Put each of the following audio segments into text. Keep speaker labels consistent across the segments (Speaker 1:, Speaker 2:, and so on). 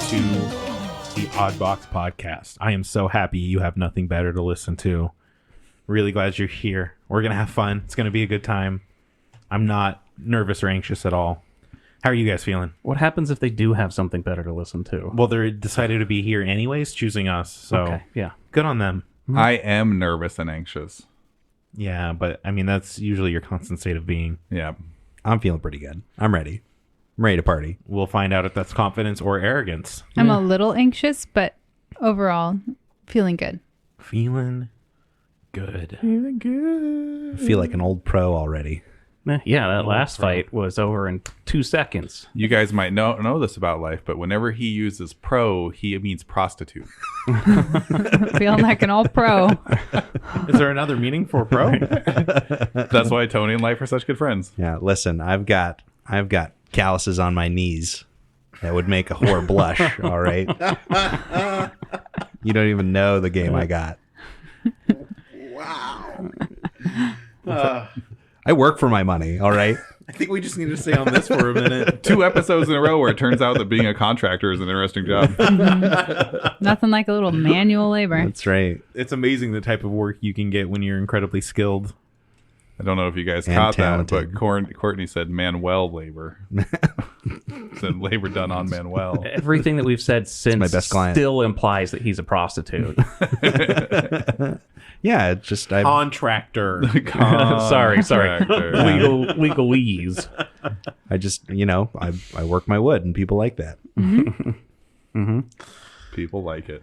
Speaker 1: to the Oddbox Podcast. I am so happy you have nothing better to listen to. Really glad you're here. We're going to have fun. It's going to be a good time. I'm not nervous or anxious at all. How are you guys feeling?
Speaker 2: What happens if they do have something better to listen to?
Speaker 1: Well, they're decided to be here anyways, choosing us. So
Speaker 2: Okay, yeah.
Speaker 1: Good on them.
Speaker 3: I am nervous and anxious.
Speaker 1: Yeah, but I mean, that's usually your constant state of being.
Speaker 3: Yeah.
Speaker 4: I'm feeling pretty good. I'm ready. I'm ready to party.
Speaker 1: We'll find out if that's confidence or arrogance.
Speaker 5: I'm a little anxious, but overall, feeling good.
Speaker 1: Feeling good.
Speaker 4: I feel like an old pro already.
Speaker 2: Yeah, that last fight was over in 2 seconds.
Speaker 3: You guys might know this about life, but whenever he uses pro, he means prostitute.
Speaker 5: Feeling like an old pro.
Speaker 1: Is there another meaning for pro?
Speaker 3: That's why Tony and Life are such good friends.
Speaker 4: Yeah, listen, I've got calluses on my knees that would make a whore blush, all right? You don't even know the game I got.
Speaker 1: Wow.
Speaker 4: I work for my money, all right?
Speaker 1: I think we just need to stay on this for a minute.
Speaker 3: 2 episodes in a row where it turns out that being a contractor is an interesting job.
Speaker 5: Nothing like a little manual labor.
Speaker 4: That's right.
Speaker 1: It's amazing the type of work you can get when you're incredibly skilled.
Speaker 3: I don't know if you guys
Speaker 4: And
Speaker 3: caught
Speaker 4: talented.
Speaker 3: that, but Courtney said Manuel labor. Said labor done on Manuel.
Speaker 2: Everything that we've said since
Speaker 4: my best client.
Speaker 2: still implies that he's a prostitute.
Speaker 4: Yeah, it's just
Speaker 1: Contractor.
Speaker 2: Sorry.
Speaker 3: Contractor.
Speaker 2: Legalese.
Speaker 4: I just, I work my wood and people like that.
Speaker 3: People like it.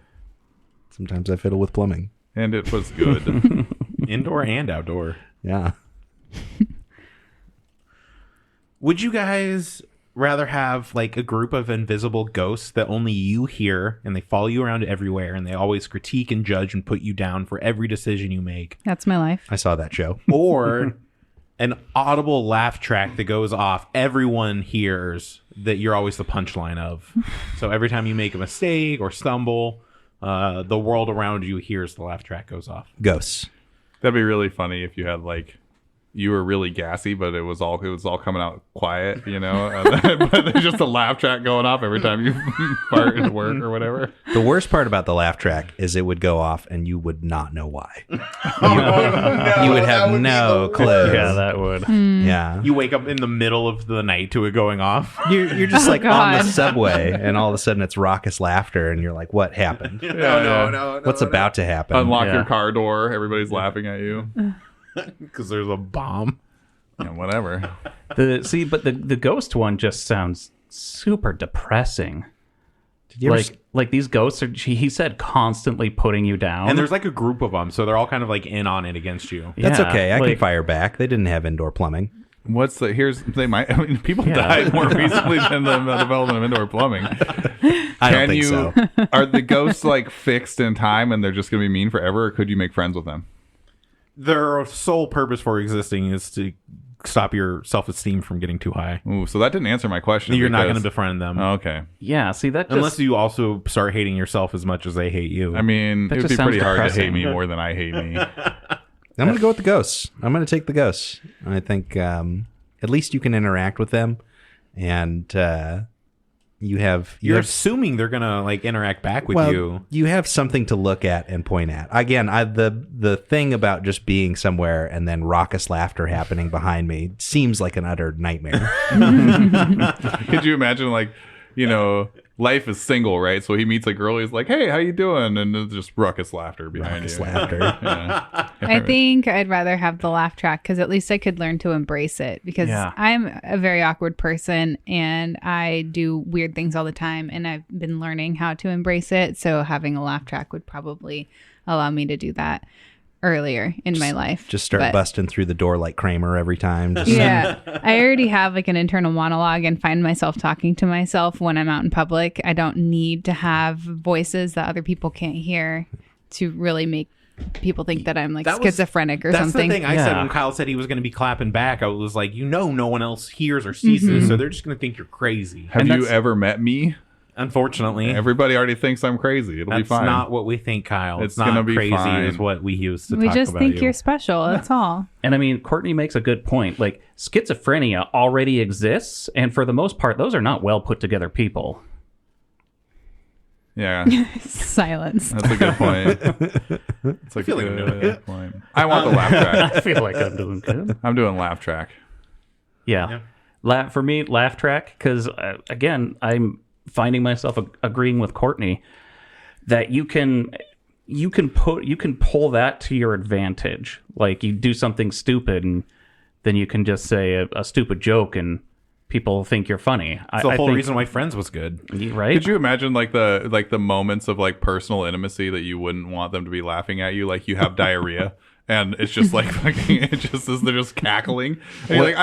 Speaker 4: Sometimes I fiddle with plumbing.
Speaker 3: And it was good.
Speaker 1: Indoor and outdoor.
Speaker 4: Yeah.
Speaker 1: Would you guys rather have like a group of invisible ghosts that only you hear and they follow you around everywhere and they always critique and judge and put you down for every decision you make?
Speaker 5: That's my life.
Speaker 4: I saw that show.
Speaker 1: Or an audible laugh track that goes off, everyone hears that you're always the punchline of. So every time you make a mistake or stumble, the world around you hears the laugh track goes off.
Speaker 4: Ghosts.
Speaker 3: That'd be really funny if you had like you were really gassy, but it was all coming out quiet, but there's just a laugh track going off every time you fart at work or whatever.
Speaker 4: The worst part about the laugh track is it would go off and you would not know why. You would have no clue.
Speaker 2: Yeah, that would.
Speaker 4: Yeah.
Speaker 1: You wake up in the middle of the night to it going off.
Speaker 4: You're just like on
Speaker 5: God.
Speaker 4: the subway and all of a sudden it's raucous laughter and you're like, what happened?
Speaker 1: No.
Speaker 4: What's about to happen?
Speaker 3: Unlock
Speaker 2: Yeah.
Speaker 3: your car door. Everybody's laughing at you.
Speaker 1: Because there's a bomb.
Speaker 3: Yeah, whatever.
Speaker 2: But the ghost one just sounds super depressing.
Speaker 4: Did you ever
Speaker 2: Like these ghosts are, he said, constantly putting you down.
Speaker 1: And there's like a group of them, so they're all kind of like in on it against you.
Speaker 4: That's
Speaker 2: Yeah,
Speaker 4: okay. I can
Speaker 2: like-
Speaker 4: fire back. They didn't have indoor plumbing.
Speaker 3: People died more recently than the development of indoor plumbing.
Speaker 4: I don't think so.
Speaker 3: Are the ghosts like fixed in time and they're just going to be mean forever, or could you make friends with them?
Speaker 1: Their sole purpose for existing is to stop your self-esteem from getting too high.
Speaker 3: Ooh, so that didn't answer my question.
Speaker 1: You're not going to
Speaker 3: because-
Speaker 1: befriend them.
Speaker 3: Oh, okay.
Speaker 2: Yeah, see, that just...
Speaker 1: Unless you also start hating yourself as much as they hate you.
Speaker 3: I mean,
Speaker 2: That
Speaker 3: it would
Speaker 2: just
Speaker 3: be pretty
Speaker 2: sounds
Speaker 3: hard to hate
Speaker 2: depressing.
Speaker 3: me more than I hate me.
Speaker 4: I'm going to go with the ghosts. I'm going to take the ghosts. I think at least you can interact with them and
Speaker 1: You're assuming they're going to like interact back with you.
Speaker 4: You have something to look at and point at. Again, the thing about just being somewhere and then raucous laughter happening behind me seems like an utter nightmare.
Speaker 3: Could you imagine, like, Life is single, right? So he meets a girl. He's like, "Hey, how you doing?" And it's just ruckus laughter behind
Speaker 4: Raucous
Speaker 3: you.
Speaker 4: laughter.
Speaker 3: Yeah.
Speaker 5: I think I'd rather have the laugh track because at least I could learn to embrace it because
Speaker 2: Yeah.
Speaker 5: I'm a very awkward person and I do weird things all the time and I've been learning how to embrace it. So having a laugh track would probably allow me to do that earlier in my life.
Speaker 4: Just start
Speaker 5: But-
Speaker 4: busting through the door like Kramer every time. Just,
Speaker 5: Yeah. I already have like an internal monologue and find myself talking to myself when I'm out in public. I don't need to have voices that other people can't hear to really make people think that I'm like
Speaker 1: That was-
Speaker 5: schizophrenic or
Speaker 1: That's
Speaker 5: something.
Speaker 1: the thing I said
Speaker 2: Yeah.
Speaker 1: when Kyle said he was going to be clapping back. I was like, no one else hears or sees this, so they're just going to think you're crazy.
Speaker 3: Have
Speaker 2: And
Speaker 3: you
Speaker 2: that's-
Speaker 3: ever met me?
Speaker 1: Unfortunately,
Speaker 3: Everybody already thinks I'm crazy. It'll be
Speaker 1: that's
Speaker 3: fine.
Speaker 1: not what we think, Kyle.
Speaker 3: It's
Speaker 1: It's not
Speaker 3: gonna be
Speaker 1: crazy
Speaker 3: fine.
Speaker 1: is what we use to
Speaker 5: We
Speaker 1: talk
Speaker 5: just
Speaker 1: about
Speaker 5: think
Speaker 1: you.
Speaker 5: you're special. That's all.
Speaker 2: And I mean, Courtney makes a good point. Like, schizophrenia already exists, and for the most part, those are not well put together people.
Speaker 3: Yeah,
Speaker 5: Silence.
Speaker 3: that's a good point. It's a
Speaker 1: feel like I'm doing
Speaker 3: good point. I want the laugh track.
Speaker 2: I feel like I'm doing good.
Speaker 3: I'm doing laugh track.
Speaker 2: Yeah. For me, laugh track, because again, I'm finding myself agreeing with Courtney that you can pull that to your advantage. Like you do something stupid and then you can just say a stupid joke and people think you're funny.
Speaker 1: It's the whole reason why Friends was good.
Speaker 2: Right?
Speaker 3: Could you imagine like the moments of like personal intimacy that you wouldn't want them to be laughing at you? Like you have diarrhea and it's just like fucking, it just is, they're just cackling. And you're like,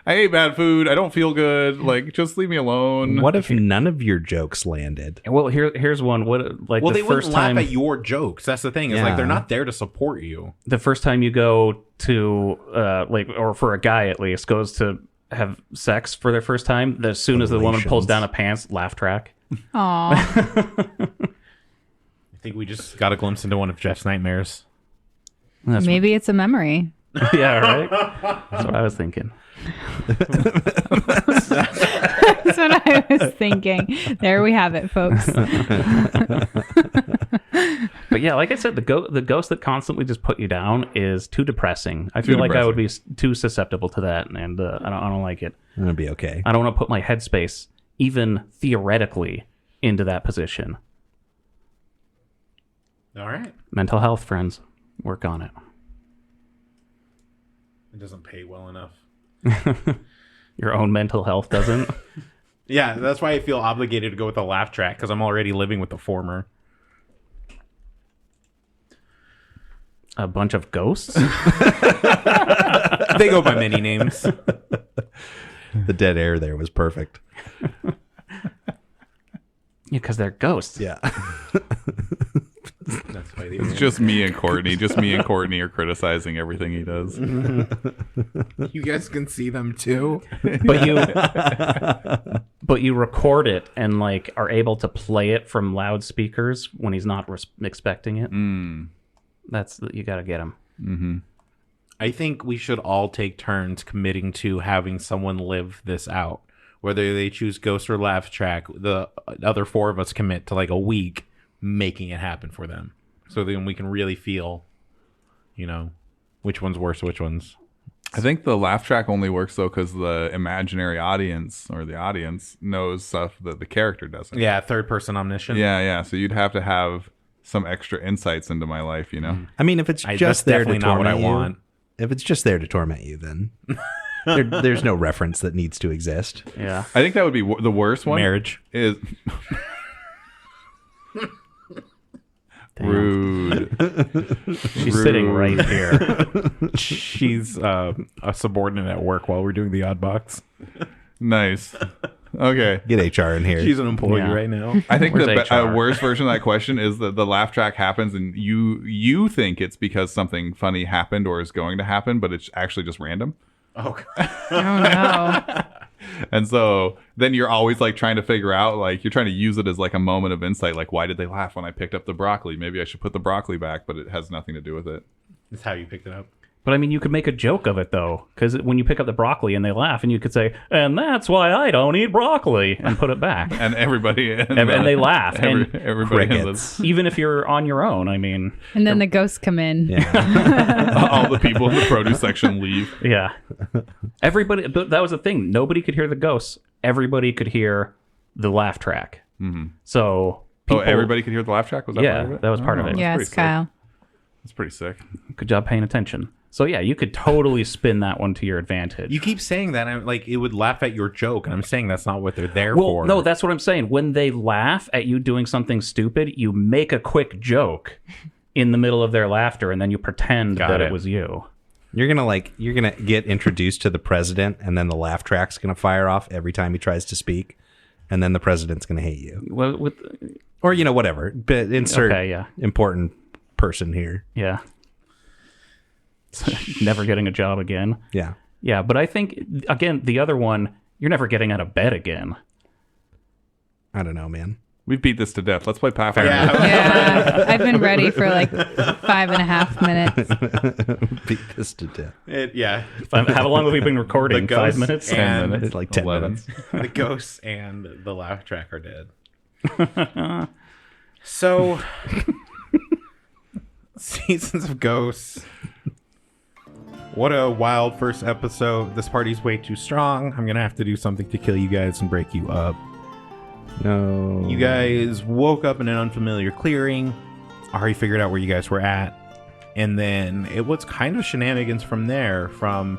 Speaker 3: I ate bad food. I don't feel good. Like, just leave me alone.
Speaker 4: What if none of your jokes landed?
Speaker 2: Well, here's one. Well,
Speaker 1: They wouldn't laugh at your jokes. That's the thing. Is like
Speaker 4: Yeah.
Speaker 1: they're not there to support you.
Speaker 2: the first time you go to or for a guy at least goes to have sex for their first time, as soon as the woman pulls down a pants, laugh track.
Speaker 5: Aw.
Speaker 1: I think we just got a glimpse into one of Jeff's nightmares.
Speaker 5: Maybe it's a memory.
Speaker 2: Yeah, right. That's what I was thinking.
Speaker 5: That's what I was thinking. There we have it, folks.
Speaker 2: But yeah, like I said, the ghost that constantly just put you down is too depressing. I feel like I would be too susceptible to that, and I don't like it.
Speaker 4: It'll be okay.
Speaker 2: I don't want to put my headspace, even theoretically, into that position.
Speaker 1: All right.
Speaker 2: Mental health, friends. Work on it.
Speaker 1: It doesn't pay well enough.
Speaker 2: Your own mental health doesn't.
Speaker 1: Yeah, that's why I feel obligated to go with the laugh track, because I'm already living with the former.
Speaker 2: A bunch of ghosts?
Speaker 1: They go by many names.
Speaker 4: The dead air there was perfect.
Speaker 2: Yeah, because they're ghosts.
Speaker 4: Yeah.
Speaker 1: That's why
Speaker 3: It's just me and Courtney. Just me and Courtney are criticizing everything he does.
Speaker 1: you guys can see them too.
Speaker 2: But you record it and like are able to play it from loudspeakers when he's not expecting it. That's you got to get him.
Speaker 1: I think we should all take turns committing to having someone live this out. Whether they choose ghost or laugh track, the other four of us commit to like a week making it happen for them. So then we can really feel, which one's worse, which one's...
Speaker 3: I think the laugh track only works though because the imaginary audience or the audience knows stuff that the character doesn't.
Speaker 1: Yeah, third person omniscient.
Speaker 3: Yeah. So you'd have to have some extra insights into my life,
Speaker 4: I mean, if it's
Speaker 1: That's
Speaker 4: just there to
Speaker 1: definitely not what I
Speaker 4: torment you,
Speaker 1: want.
Speaker 4: if it's just there to torment you, then there's no reference that needs to exist.
Speaker 2: Yeah.
Speaker 3: I think that would be the worst one.
Speaker 1: Marriage.
Speaker 3: Is rude.
Speaker 2: She's sitting right here.
Speaker 1: She's a subordinate at work while we're doing the odd box.
Speaker 3: Nice. Okay.
Speaker 4: Get HR in here.
Speaker 1: She's an employee
Speaker 2: Yeah.
Speaker 1: right now.
Speaker 3: I think
Speaker 2: Where's
Speaker 3: the
Speaker 2: HR?
Speaker 3: worst version of that question is that the laugh track happens and you think it's because something funny happened or is going to happen, but it's actually just random.
Speaker 1: Oh, God.
Speaker 5: Oh no.
Speaker 3: And so then you're always like trying to figure out, like you're trying to use it as like a moment of insight. Like, why did they laugh when I picked up the broccoli? Maybe I should put the broccoli back, but it has nothing to do with it.
Speaker 1: That's how you picked it up.
Speaker 2: But I mean, you could make a joke of it though, because when you pick up the broccoli and they laugh, and you could say, "And that's why I don't eat broccoli," and put it back,
Speaker 3: And everybody
Speaker 2: and they laugh. And
Speaker 3: everybody in
Speaker 4: Crickets.
Speaker 2: even if you're on your own, I mean,
Speaker 5: And then the ghosts come in.
Speaker 3: all the people in the produce section leave.
Speaker 2: yeah, everybody. But that was the thing. Nobody could hear the ghosts. Everybody could hear the laugh track. Mm-hmm. So people,
Speaker 3: Everybody could hear the laugh track? Was that part of
Speaker 2: yeah,
Speaker 3: it?
Speaker 2: that was part of it.
Speaker 3: that's
Speaker 5: Yes,
Speaker 3: pretty sick.
Speaker 5: Kyle.
Speaker 3: That's pretty sick.
Speaker 2: Good job paying attention. So yeah, you could totally spin that one to your advantage.
Speaker 1: You keep saying that, I'm like, it would laugh at your joke, and I'm saying that's not what they're there
Speaker 2: Well,
Speaker 1: for.
Speaker 2: no, that's what I'm saying. When they laugh at you doing something stupid, you make a quick joke in the middle of their laughter, and then you pretend that it
Speaker 1: it.
Speaker 2: was you.
Speaker 4: You're gonna get introduced to the president, and then the laugh track's gonna fire off every time he tries to speak, and then the president's gonna hate you,
Speaker 2: Well,
Speaker 4: or whatever. But insert
Speaker 2: Okay, yeah.
Speaker 4: important person here.
Speaker 2: yeah. Never getting a job again.
Speaker 4: Yeah.
Speaker 2: Yeah, but I think, again, the other one, you're never getting out of bed again.
Speaker 4: I don't know, man.
Speaker 3: We've beat this to death. Let's play Pathfinder.
Speaker 5: Yeah. I've been ready for like 5.5 minutes.
Speaker 4: Beat this to death.
Speaker 2: How long have we been recording?
Speaker 1: The
Speaker 2: 5
Speaker 1: ghosts
Speaker 2: minutes?
Speaker 1: and-
Speaker 3: 10 minutes.
Speaker 4: It's like 10
Speaker 3: 11.
Speaker 4: minutes.
Speaker 1: The ghosts and the laugh track are dead. So, Seasons of Ghosts. What a wild first episode. This party's way too strong. I'm going to have to do something to kill you guys and break you up.
Speaker 4: No.
Speaker 1: You guys woke up in an unfamiliar clearing. Ari figured out where you guys were at. And then it was kind of shenanigans from there, from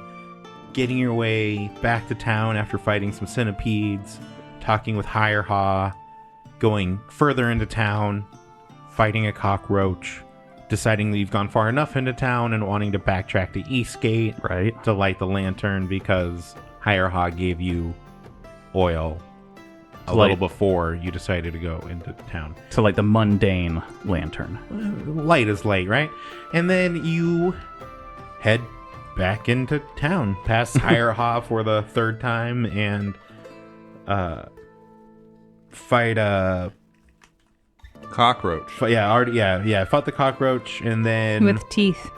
Speaker 1: getting your way back to town after fighting some centipedes, talking with Hirehaw, going further into town, fighting a cockroach, deciding that you've gone far enough into town and wanting to backtrack to Eastgate
Speaker 2: Right.
Speaker 1: to light the lantern because Hirehaw gave you oil a
Speaker 2: Light.
Speaker 1: little before you decided to go into town.
Speaker 2: To like the mundane lantern.
Speaker 1: Light is light, right? And then you head back into town past Hirehaw for the third time and fight
Speaker 3: Cockroach.
Speaker 1: fought the cockroach and then
Speaker 5: With teeth.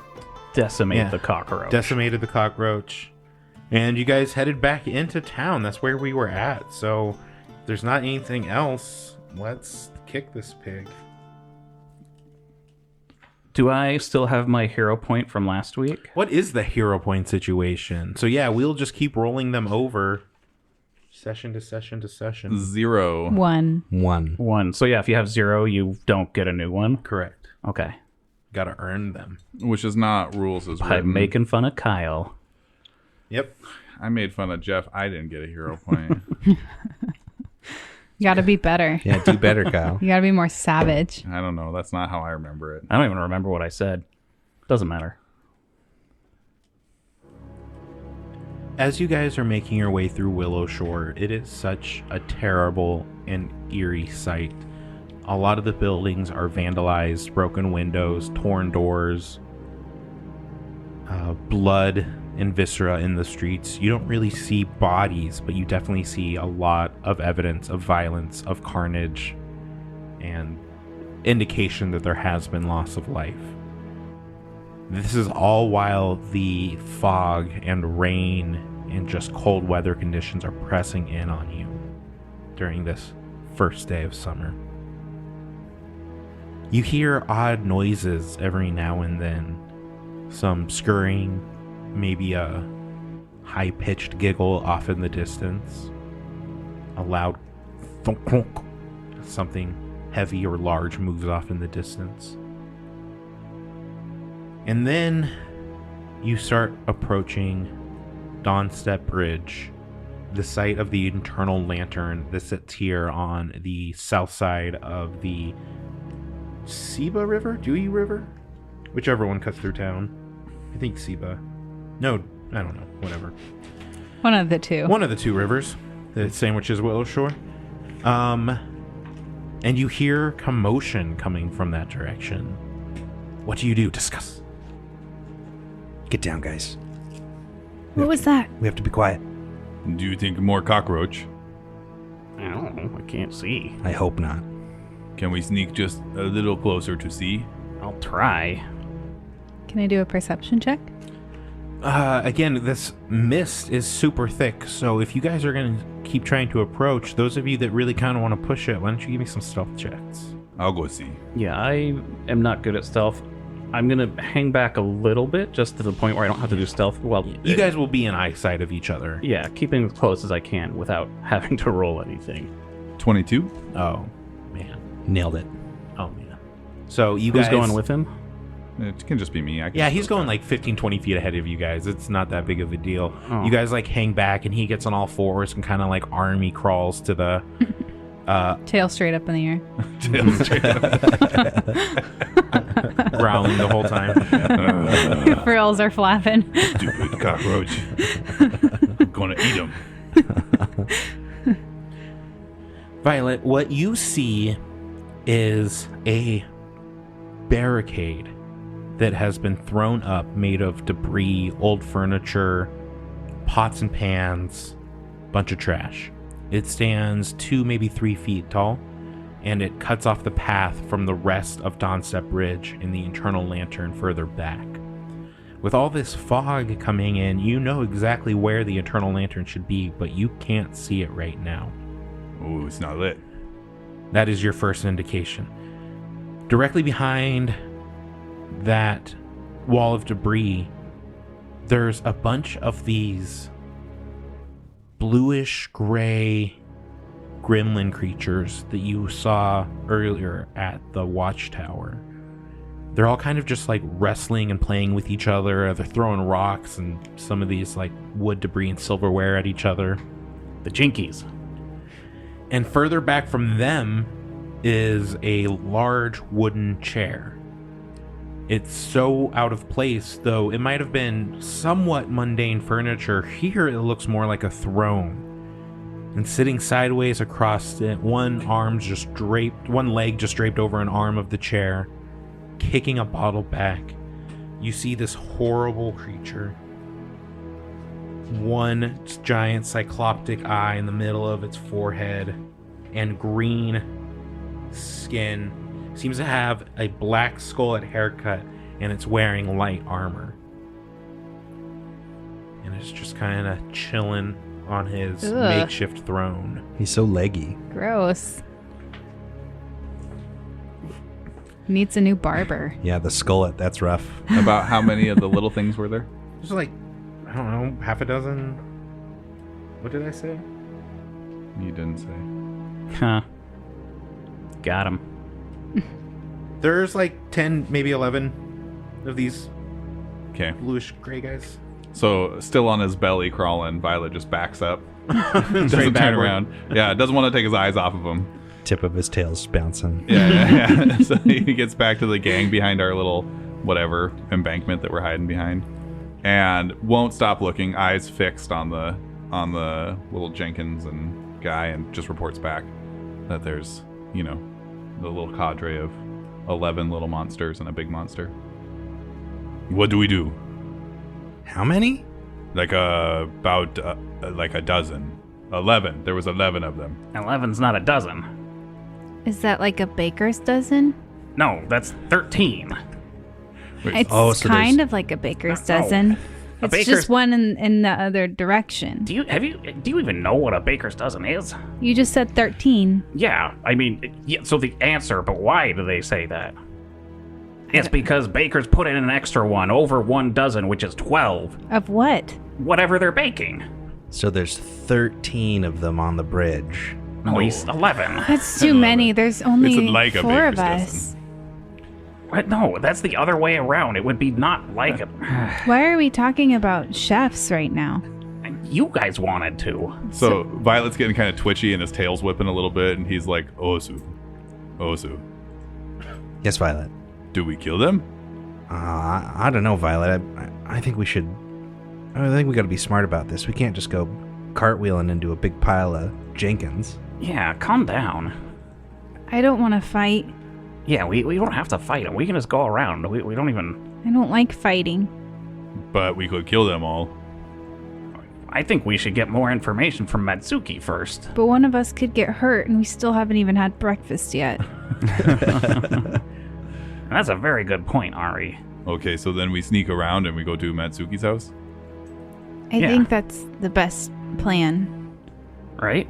Speaker 2: Decimate
Speaker 1: Yeah.
Speaker 2: the cockroach.
Speaker 1: decimated the cockroach. And you guys headed back into town. That's where we were at. So if there's not anything else, let's kick this pig.
Speaker 2: Do I still have my hero point from last week?
Speaker 1: What is the hero point situation? So yeah, we'll just keep rolling them over session to session to session.
Speaker 3: 0.
Speaker 5: 1.
Speaker 4: 1.
Speaker 2: 1. So yeah, if you have 0, you don't get a new one.
Speaker 1: Correct.
Speaker 2: Okay.
Speaker 1: Gotta earn them.
Speaker 3: Which is not rules as
Speaker 2: By
Speaker 3: written.
Speaker 2: making fun of Kyle.
Speaker 1: Yep.
Speaker 3: I made fun of Jeff. I didn't get a hero point.
Speaker 5: You gotta be better.
Speaker 4: Yeah, do better, Kyle.
Speaker 5: You gotta be more savage.
Speaker 3: I don't know. That's not how I remember it.
Speaker 2: I don't even remember what I said. Doesn't matter.
Speaker 1: As you guys are making your way through Willowshore, it is such a terrible and eerie sight. A lot of the buildings are vandalized, broken windows, torn doors, blood and viscera in the streets. You don't really see bodies, but you definitely see a lot of evidence of violence, of carnage, and indication that there has been loss of life. This is all while the fog and rain and just cold weather conditions are pressing in on you during this first day of summer. You hear odd noises every now and then. Some scurrying, maybe a high-pitched giggle off in the distance. A loud thunk thunk. Something heavy or large moves off in the distance. And then you start approaching Dawnstep Bridge, the site of the internal lantern that sits here on the south side of the Seba River? Dewey River? Whichever one cuts through town. I think Seba. No, I don't know. Whatever.
Speaker 5: One of the two.
Speaker 1: One of the two rivers that sandwiches Willowshore. And you hear commotion coming from that direction. What do you do? Discuss.
Speaker 4: Get down, guys.
Speaker 5: What was that?
Speaker 4: We have to be quiet.
Speaker 3: Do you think more cockroach?
Speaker 2: I don't know. I can't see.
Speaker 4: I hope not.
Speaker 3: Can we sneak just a little closer to see?
Speaker 2: I'll try.
Speaker 5: Can I do a perception check?
Speaker 1: Again, this mist is super thick, so if you guys are going to keep trying to approach, those of you that really kind of want to push it, why don't you give me some stealth checks?
Speaker 3: I'll go see.
Speaker 2: Yeah, I am not good at stealth. I'm going to hang back a little bit, just to the point where I don't have to do stealth. Well,
Speaker 1: You guys will be in eyesight of each other.
Speaker 2: yeah, keeping as close as I can without having to roll anything.
Speaker 3: 22?
Speaker 1: Oh, man.
Speaker 4: Nailed it.
Speaker 1: Oh, man. So you
Speaker 2: Who's
Speaker 1: guys...
Speaker 2: going with him?
Speaker 3: It can just be me. I can
Speaker 1: Yeah,
Speaker 3: just
Speaker 1: he's
Speaker 3: go
Speaker 1: going
Speaker 3: back.
Speaker 1: like 15, 20 feet ahead of you guys. It's not that big of a deal.
Speaker 2: Oh.
Speaker 1: You guys like hang back and he gets on all fours and kind of like army crawls to the...
Speaker 5: Tail straight up in the air.
Speaker 3: Tail straight up.
Speaker 1: growling the whole time.
Speaker 5: Your frills are flapping.
Speaker 3: Stupid cockroach. I'm gonna eat him.
Speaker 1: Violet, what you see is a barricade that has been thrown up, made of debris, old furniture, pots and pans, bunch of trash. It stands 2, maybe 3 feet tall, and it cuts off the path from the rest of Dawnstep Bridge and the internal lantern further back. With all this fog coming in, you know exactly where the internal lantern should be, but you can't see it right now.
Speaker 3: Oh, it's not lit.
Speaker 1: That is your first indication. Directly behind that wall of debris, there's a bunch of these bluish gray gremlin creatures that you saw earlier at the watchtower. They're all kind of just like wrestling and playing with each other. They're throwing rocks and some of these like wood debris and silverware at each other.
Speaker 2: The Jinkies.
Speaker 1: And further back from them is a large wooden chair. It's so out of place, though it might have been somewhat mundane furniture. Here it looks more like a throne. And sitting sideways across it, one leg just draped over an arm of the chair, kicking a bottle back, you see this horrible creature. One giant cycloptic eye in the middle of its forehead, and green skin. Seems to have a black skullet haircut, and it's wearing light armor. And it's just kind of chilling on his makeshift throne.
Speaker 4: He's so leggy.
Speaker 5: Gross. Needs a new barber.
Speaker 4: Yeah, the skullet, that's rough.
Speaker 3: About how many of the little things were there?
Speaker 1: There's like, I don't know, half a dozen. What did I say?
Speaker 3: You didn't say.
Speaker 2: Huh. Got him.
Speaker 1: There's like 10, maybe 11 of these
Speaker 3: Okay.
Speaker 1: bluish gray guys.
Speaker 3: So, still on his belly crawling, Violet just backs up. Doesn't turn
Speaker 1: backward.
Speaker 3: around. Yeah, doesn't want to take his eyes off of him.
Speaker 4: Tip of his tail's bouncing.
Speaker 3: Yeah. So he gets back to the gang behind our little whatever embankment that we're hiding behind, and won't stop looking, eyes fixed on the little Jenkins and guy, and just reports back that there's, the little cadre of 11 little monsters and a big monster. What do we do?
Speaker 4: How many?
Speaker 3: Like about like a dozen. 11. There was 11 of them.
Speaker 2: 11's not a dozen.
Speaker 5: Is that like a baker's dozen?
Speaker 2: No, that's 13.
Speaker 5: It's
Speaker 4: Oh, so
Speaker 5: kind
Speaker 4: there's-
Speaker 5: of like a baker's
Speaker 2: No.
Speaker 5: dozen.
Speaker 2: A
Speaker 5: It's
Speaker 2: baker's-
Speaker 5: just one in the other direction.
Speaker 2: Do you even know what a baker's dozen is?
Speaker 5: You just said 13.
Speaker 2: Yeah, I mean, yeah, so the answer, but why do they say that? It's because bakers put in an extra one, over 1 dozen, which is 12.
Speaker 5: Of what?
Speaker 2: Whatever they're baking.
Speaker 4: So there's 13 of them on the bridge.
Speaker 2: No, he's 11.
Speaker 5: That's too many. There's only
Speaker 3: It's like a
Speaker 5: 4 of
Speaker 3: baker's
Speaker 5: us.
Speaker 2: What? No, that's the other way around. It would be not like a...
Speaker 5: Why are we talking about chefs right now?
Speaker 2: You guys wanted to.
Speaker 3: So Violet's getting kind of twitchy and his tail's whipping a little bit, and he's like, Osu.
Speaker 4: Yes, Violet.
Speaker 3: Do we kill them?
Speaker 4: I don't know, Violet. I think we should... I think we gotta be smart about this. We can't just go cartwheeling into a big pile of Jenkins.
Speaker 2: Yeah, calm down.
Speaker 5: I don't want to fight.
Speaker 2: Yeah, we don't have to fight them. We can just go around. We don't even...
Speaker 5: I don't like fighting.
Speaker 3: But we could kill them all.
Speaker 2: I think we should get more information from Matsuki first.
Speaker 5: But one of us could get hurt and we still haven't even had breakfast yet.
Speaker 2: That's a very good point, Ari.
Speaker 3: Okay, so then we sneak around and we go to Matsuki's house?
Speaker 5: I
Speaker 2: Yeah.
Speaker 5: think that's the best plan.
Speaker 2: Right?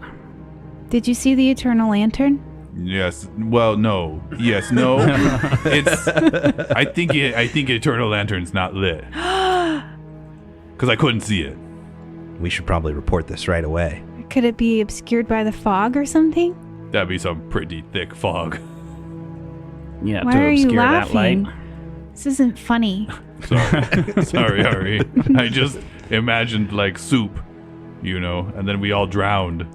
Speaker 5: Did you see the Eternal Lantern?
Speaker 3: Yes. Well, no. Yes, no. It's... I think Eternal Lantern's not lit. Because I couldn't see it.
Speaker 4: We should probably report this right away.
Speaker 5: Could it be obscured by the fog or something?
Speaker 3: That'd be some pretty thick fog.
Speaker 2: Yeah,
Speaker 5: Why
Speaker 2: to
Speaker 5: are you
Speaker 2: obscure that light.
Speaker 5: laughing? This isn't funny.
Speaker 3: Sorry. Sorry, Ari. I just imagined like soup, and then we all drowned.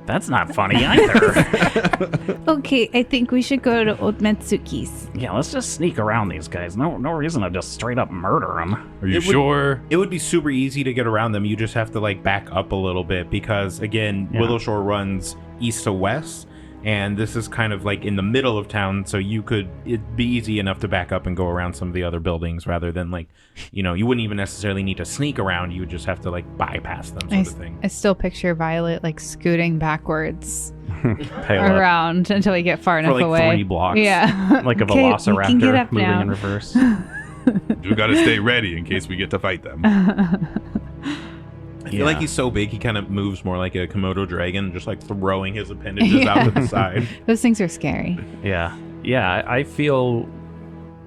Speaker 2: That's not funny either.
Speaker 5: Okay, I think we should go to Old Matsuki's.
Speaker 2: Yeah, let's just sneak around these guys. No reason to just straight up murder them.
Speaker 3: Are you sure?
Speaker 1: It would be super easy to get around them. You just have to like back up a little bit because again,
Speaker 2: Yeah.
Speaker 1: Willowshore runs east to west, and this is kind of like in the middle of town. So it'd be easy enough to back up and go around some of the other buildings rather than like, you wouldn't even necessarily need to sneak around. You would just have to like bypass them, sort of thing.
Speaker 5: I still picture Violet like scooting backwards
Speaker 2: Tail up,
Speaker 5: around until we get far enough
Speaker 1: like
Speaker 5: away.
Speaker 1: 3 blocks.
Speaker 5: Yeah.
Speaker 2: like a
Speaker 5: Okay, you can
Speaker 2: velociraptor
Speaker 5: get up
Speaker 2: moving
Speaker 5: now.
Speaker 2: in reverse.
Speaker 3: We gotta stay ready in case we get to fight them.
Speaker 1: I feel like he's so big, he kind of moves more like a Komodo dragon, just like throwing his appendages out to the side.
Speaker 5: Those things are scary.
Speaker 2: Yeah. Yeah, I feel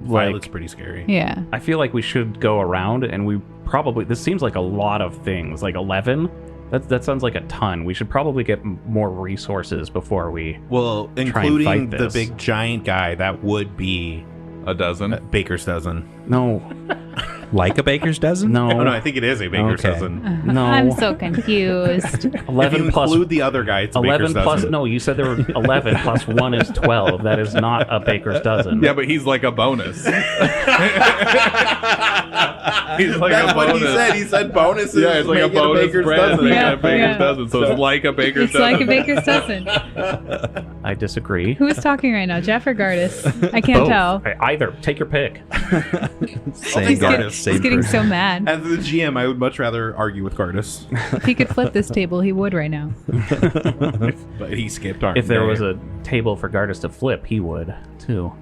Speaker 1: Violet's
Speaker 2: like
Speaker 1: pretty scary.
Speaker 5: Yeah.
Speaker 2: I feel like we should go around, and we probably, this seems like a lot of things, like 11. That sounds like a ton. We should probably get more resources before we.
Speaker 1: Well,
Speaker 2: and
Speaker 1: including
Speaker 2: fight
Speaker 1: the
Speaker 2: this.
Speaker 1: big giant guy, that would be
Speaker 3: A dozen.
Speaker 1: Baker's dozen.
Speaker 2: No,
Speaker 4: Like a baker's dozen?
Speaker 1: Oh no,
Speaker 2: no,
Speaker 1: I think it is a Baker's
Speaker 4: Okay.
Speaker 1: dozen.
Speaker 2: no.
Speaker 5: I'm so confused.
Speaker 1: If
Speaker 2: 11
Speaker 1: you
Speaker 2: plus
Speaker 1: include the other guy, it's a
Speaker 2: 11
Speaker 1: Baker's
Speaker 2: plus.
Speaker 1: dozen.
Speaker 2: No, you said there were 11 plus 1 is 12. That is not a baker's dozen.
Speaker 3: Yeah, but he's like a bonus. He's like
Speaker 1: That's
Speaker 3: a
Speaker 1: what
Speaker 3: bonus.
Speaker 1: he said. He said bonuses.
Speaker 3: Yeah, it's like a
Speaker 1: make it
Speaker 3: bonus
Speaker 1: Baker's
Speaker 3: bread.
Speaker 1: dozen.
Speaker 5: Yeah,
Speaker 3: A baker's
Speaker 5: yeah.
Speaker 3: dozen. So it's like a baker's
Speaker 5: It's
Speaker 3: dozen.
Speaker 5: like a baker's dozen.
Speaker 2: I disagree.
Speaker 5: Who is talking right now, Jeff or Gardis? I can't
Speaker 2: Both.
Speaker 5: tell.
Speaker 2: Either. Take your pick.
Speaker 4: Same,
Speaker 5: He's,
Speaker 1: Gardis.
Speaker 4: same
Speaker 5: he's getting
Speaker 4: person.
Speaker 5: so mad.
Speaker 1: As the GM, I would much rather argue with Gardis,
Speaker 5: If he could flip this table, he would right now.
Speaker 1: but he skipped our.
Speaker 2: If there was a table for Gardis to flip, he would too.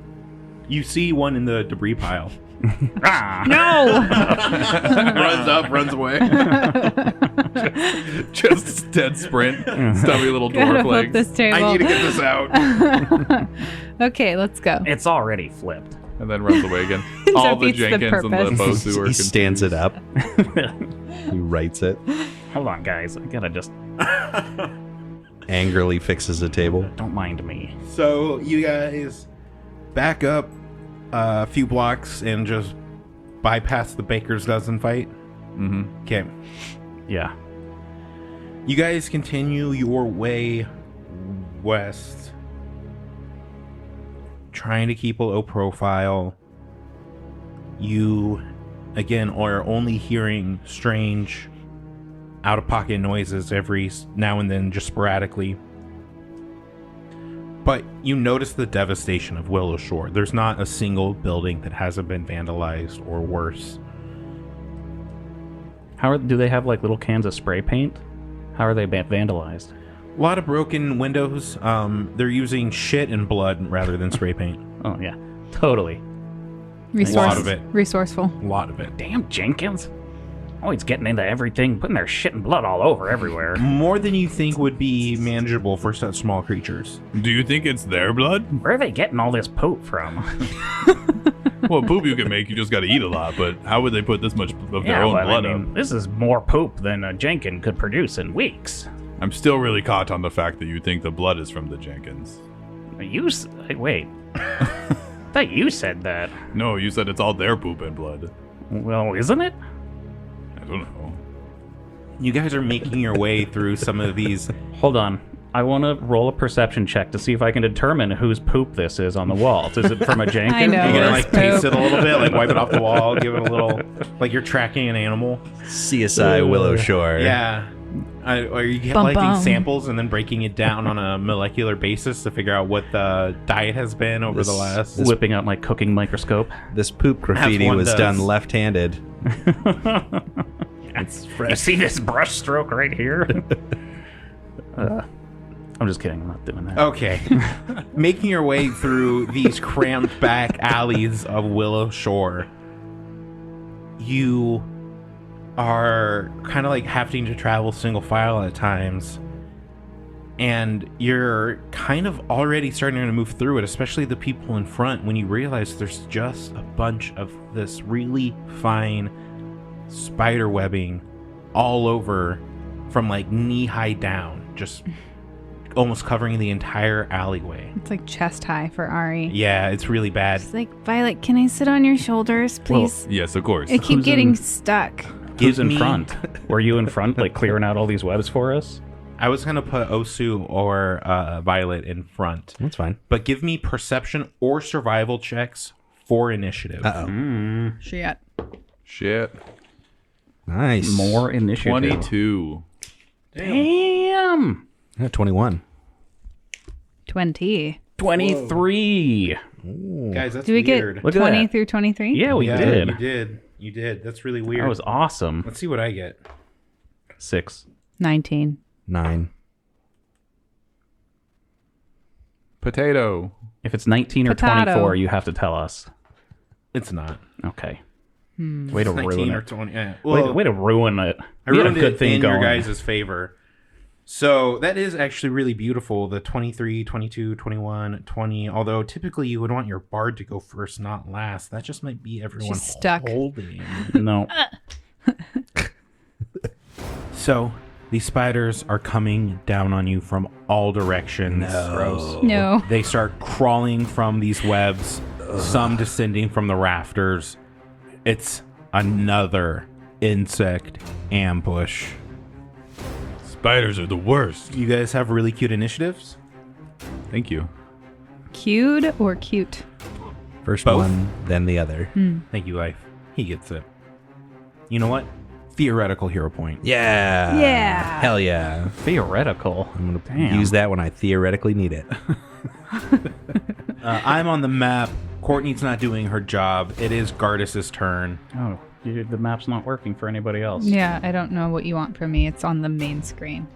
Speaker 1: you see one in the debris pile,
Speaker 5: No!
Speaker 1: runs up, runs away.
Speaker 3: Just dead sprint. Stubby little
Speaker 5: Gotta
Speaker 3: dwarf
Speaker 5: flip
Speaker 3: legs.
Speaker 5: this table.
Speaker 1: I need to get this out.
Speaker 5: Okay, let's go.
Speaker 2: It's already flipped.
Speaker 3: And then runs away again.
Speaker 5: So
Speaker 3: All the
Speaker 5: defeats the
Speaker 3: Jenkins and the
Speaker 5: purpose.
Speaker 3: Bosu are
Speaker 4: He stands it up.
Speaker 2: Hold
Speaker 4: He writes it.
Speaker 2: on, guys. I gotta just.
Speaker 4: Angrily fixes the table.
Speaker 2: Don't mind me.
Speaker 1: So you guys back up a few blocks and just bypass the Baker's dozen fight.
Speaker 3: Mm-hmm.
Speaker 1: Okay.
Speaker 2: Yeah.
Speaker 1: You guys continue your way west, trying to keep a low profile. You, again, are only hearing strange, out-of-pocket noises every now and then, just sporadically. But you notice the devastation of Willowshore. There's not a single building that hasn't been vandalized or worse.
Speaker 2: Do they have like little cans of spray paint? How are they vandalized?
Speaker 1: A lot of broken windows. They're using shit and blood rather than spray paint.
Speaker 2: Oh yeah, totally.
Speaker 1: lot of it.
Speaker 5: Resourceful.
Speaker 1: A lot of it.
Speaker 2: Damn Jenkins. Always getting into everything, putting their shit and blood all over everywhere.
Speaker 1: More than you think would be manageable for such small creatures.
Speaker 3: Do you think it's their blood?
Speaker 2: Where are they getting all this poop from?
Speaker 3: Well, poop you can make, you just got to eat a lot. But how would they put this much of their own
Speaker 2: but
Speaker 3: blood
Speaker 2: I mean,
Speaker 3: up?
Speaker 2: this is more poop than a Jenkins could produce in weeks.
Speaker 3: I'm still really caught on the fact that you think the blood is from the Jenkins.
Speaker 2: Wait. I thought you said that.
Speaker 3: No, you said it's all their poop and blood.
Speaker 2: Well, isn't it?
Speaker 3: I don't know.
Speaker 1: You guys are making your way through some of these.
Speaker 2: Hold on. I want to roll a perception check to see if I can determine whose poop this is on the walls. Is it from a Jenkins?
Speaker 5: I know.
Speaker 1: You're gonna
Speaker 5: It's
Speaker 1: like taste
Speaker 5: poop.
Speaker 1: it a little bit, like wipe it off the wall, give it a little, like you're tracking an animal.
Speaker 4: CSI Willowshore.
Speaker 1: Yeah. Or you get
Speaker 5: Bum,
Speaker 1: liking
Speaker 5: bum.
Speaker 1: samples and then breaking it down on a molecular basis to figure out what the diet has been over the last.
Speaker 2: Whipping out my cooking microscope.
Speaker 4: This poop graffiti
Speaker 1: one
Speaker 4: was
Speaker 1: does.
Speaker 4: done left-handed.
Speaker 1: It's
Speaker 2: You
Speaker 1: fresh.
Speaker 2: see this brush stroke right here? I'm just kidding. I'm not doing that.
Speaker 1: Okay. Making your way through these cramped back alleys of Willowshore, you are kind of like having to travel single file at times. And you're kind of already starting to move through it, especially the people in front, when you realize there's just a bunch of this really fine spider webbing all over from like knee-high down, just almost covering the entire alleyway.
Speaker 5: It's like chest high for Ari.
Speaker 1: Yeah, it's really bad.
Speaker 5: It's like, Violet, can I sit on your shoulders, please?
Speaker 3: Yes, of course.
Speaker 5: I keep
Speaker 2: Who's
Speaker 5: getting
Speaker 2: in-
Speaker 5: stuck.
Speaker 2: Who's in
Speaker 1: me-
Speaker 2: front? Were you in front, like clearing out all these webs for us?
Speaker 1: I was gonna put Osu or Violet in front,
Speaker 4: That's fine.
Speaker 1: but give me perception or survival checks for initiative.
Speaker 4: Uh-oh.
Speaker 5: Shit.
Speaker 3: Shit.
Speaker 4: Nice.
Speaker 2: More initiative.
Speaker 3: 22.
Speaker 2: Damn.
Speaker 4: Yeah, 21.
Speaker 5: 20.
Speaker 2: 23.
Speaker 1: Guys, that's
Speaker 5: Do we
Speaker 1: weird.
Speaker 5: get
Speaker 2: Look at
Speaker 5: 20
Speaker 2: that.
Speaker 5: through 23?
Speaker 2: Yeah, we
Speaker 1: Yeah,
Speaker 2: did.
Speaker 1: You did. You did. That's really weird.
Speaker 2: That was awesome.
Speaker 1: Let's see what I get.
Speaker 2: 6.
Speaker 5: 19.
Speaker 4: 9.
Speaker 3: Potato.
Speaker 2: If it's 19 or
Speaker 5: Potato.
Speaker 2: 24, you have to tell us.
Speaker 1: It's not.
Speaker 2: Okay. Way to
Speaker 1: 19
Speaker 2: ruin
Speaker 1: or
Speaker 2: it.
Speaker 1: 20. Yeah.
Speaker 2: Way,
Speaker 1: Well,
Speaker 2: way to ruin it.
Speaker 1: I
Speaker 2: We had
Speaker 1: ruined
Speaker 2: a good
Speaker 1: it
Speaker 2: thing
Speaker 1: in
Speaker 2: going.
Speaker 1: your guys' favor. So that is actually really beautiful. The 23, 22, 21, 20. Although typically you would want your bard to go first, not last. That just might be everyone
Speaker 5: She's stuck.
Speaker 1: holding.
Speaker 2: No.
Speaker 1: So these spiders are coming down on you from all directions.
Speaker 2: Gross.
Speaker 5: No.
Speaker 1: They start crawling from these webs, some descending from the rafters. It's another insect ambush.
Speaker 3: Spiders are the worst.
Speaker 1: You guys have really cute initiatives?
Speaker 3: Thank you.
Speaker 5: Cute or cute?
Speaker 4: First
Speaker 3: Both.
Speaker 4: one, then the other.
Speaker 1: Thank you, Life. He gets it. You know what? Theoretical hero point.
Speaker 4: Yeah.
Speaker 5: Yeah.
Speaker 4: Hell yeah.
Speaker 2: Theoretical.
Speaker 4: I'm going to
Speaker 2: Damn.
Speaker 4: use that when I theoretically need it.
Speaker 1: I'm on the map. Courtney's not doing her job. It is Gardas' turn.
Speaker 2: Oh, the map's not working for anybody else.
Speaker 5: Yeah, I don't know what you want from me. It's on the main screen.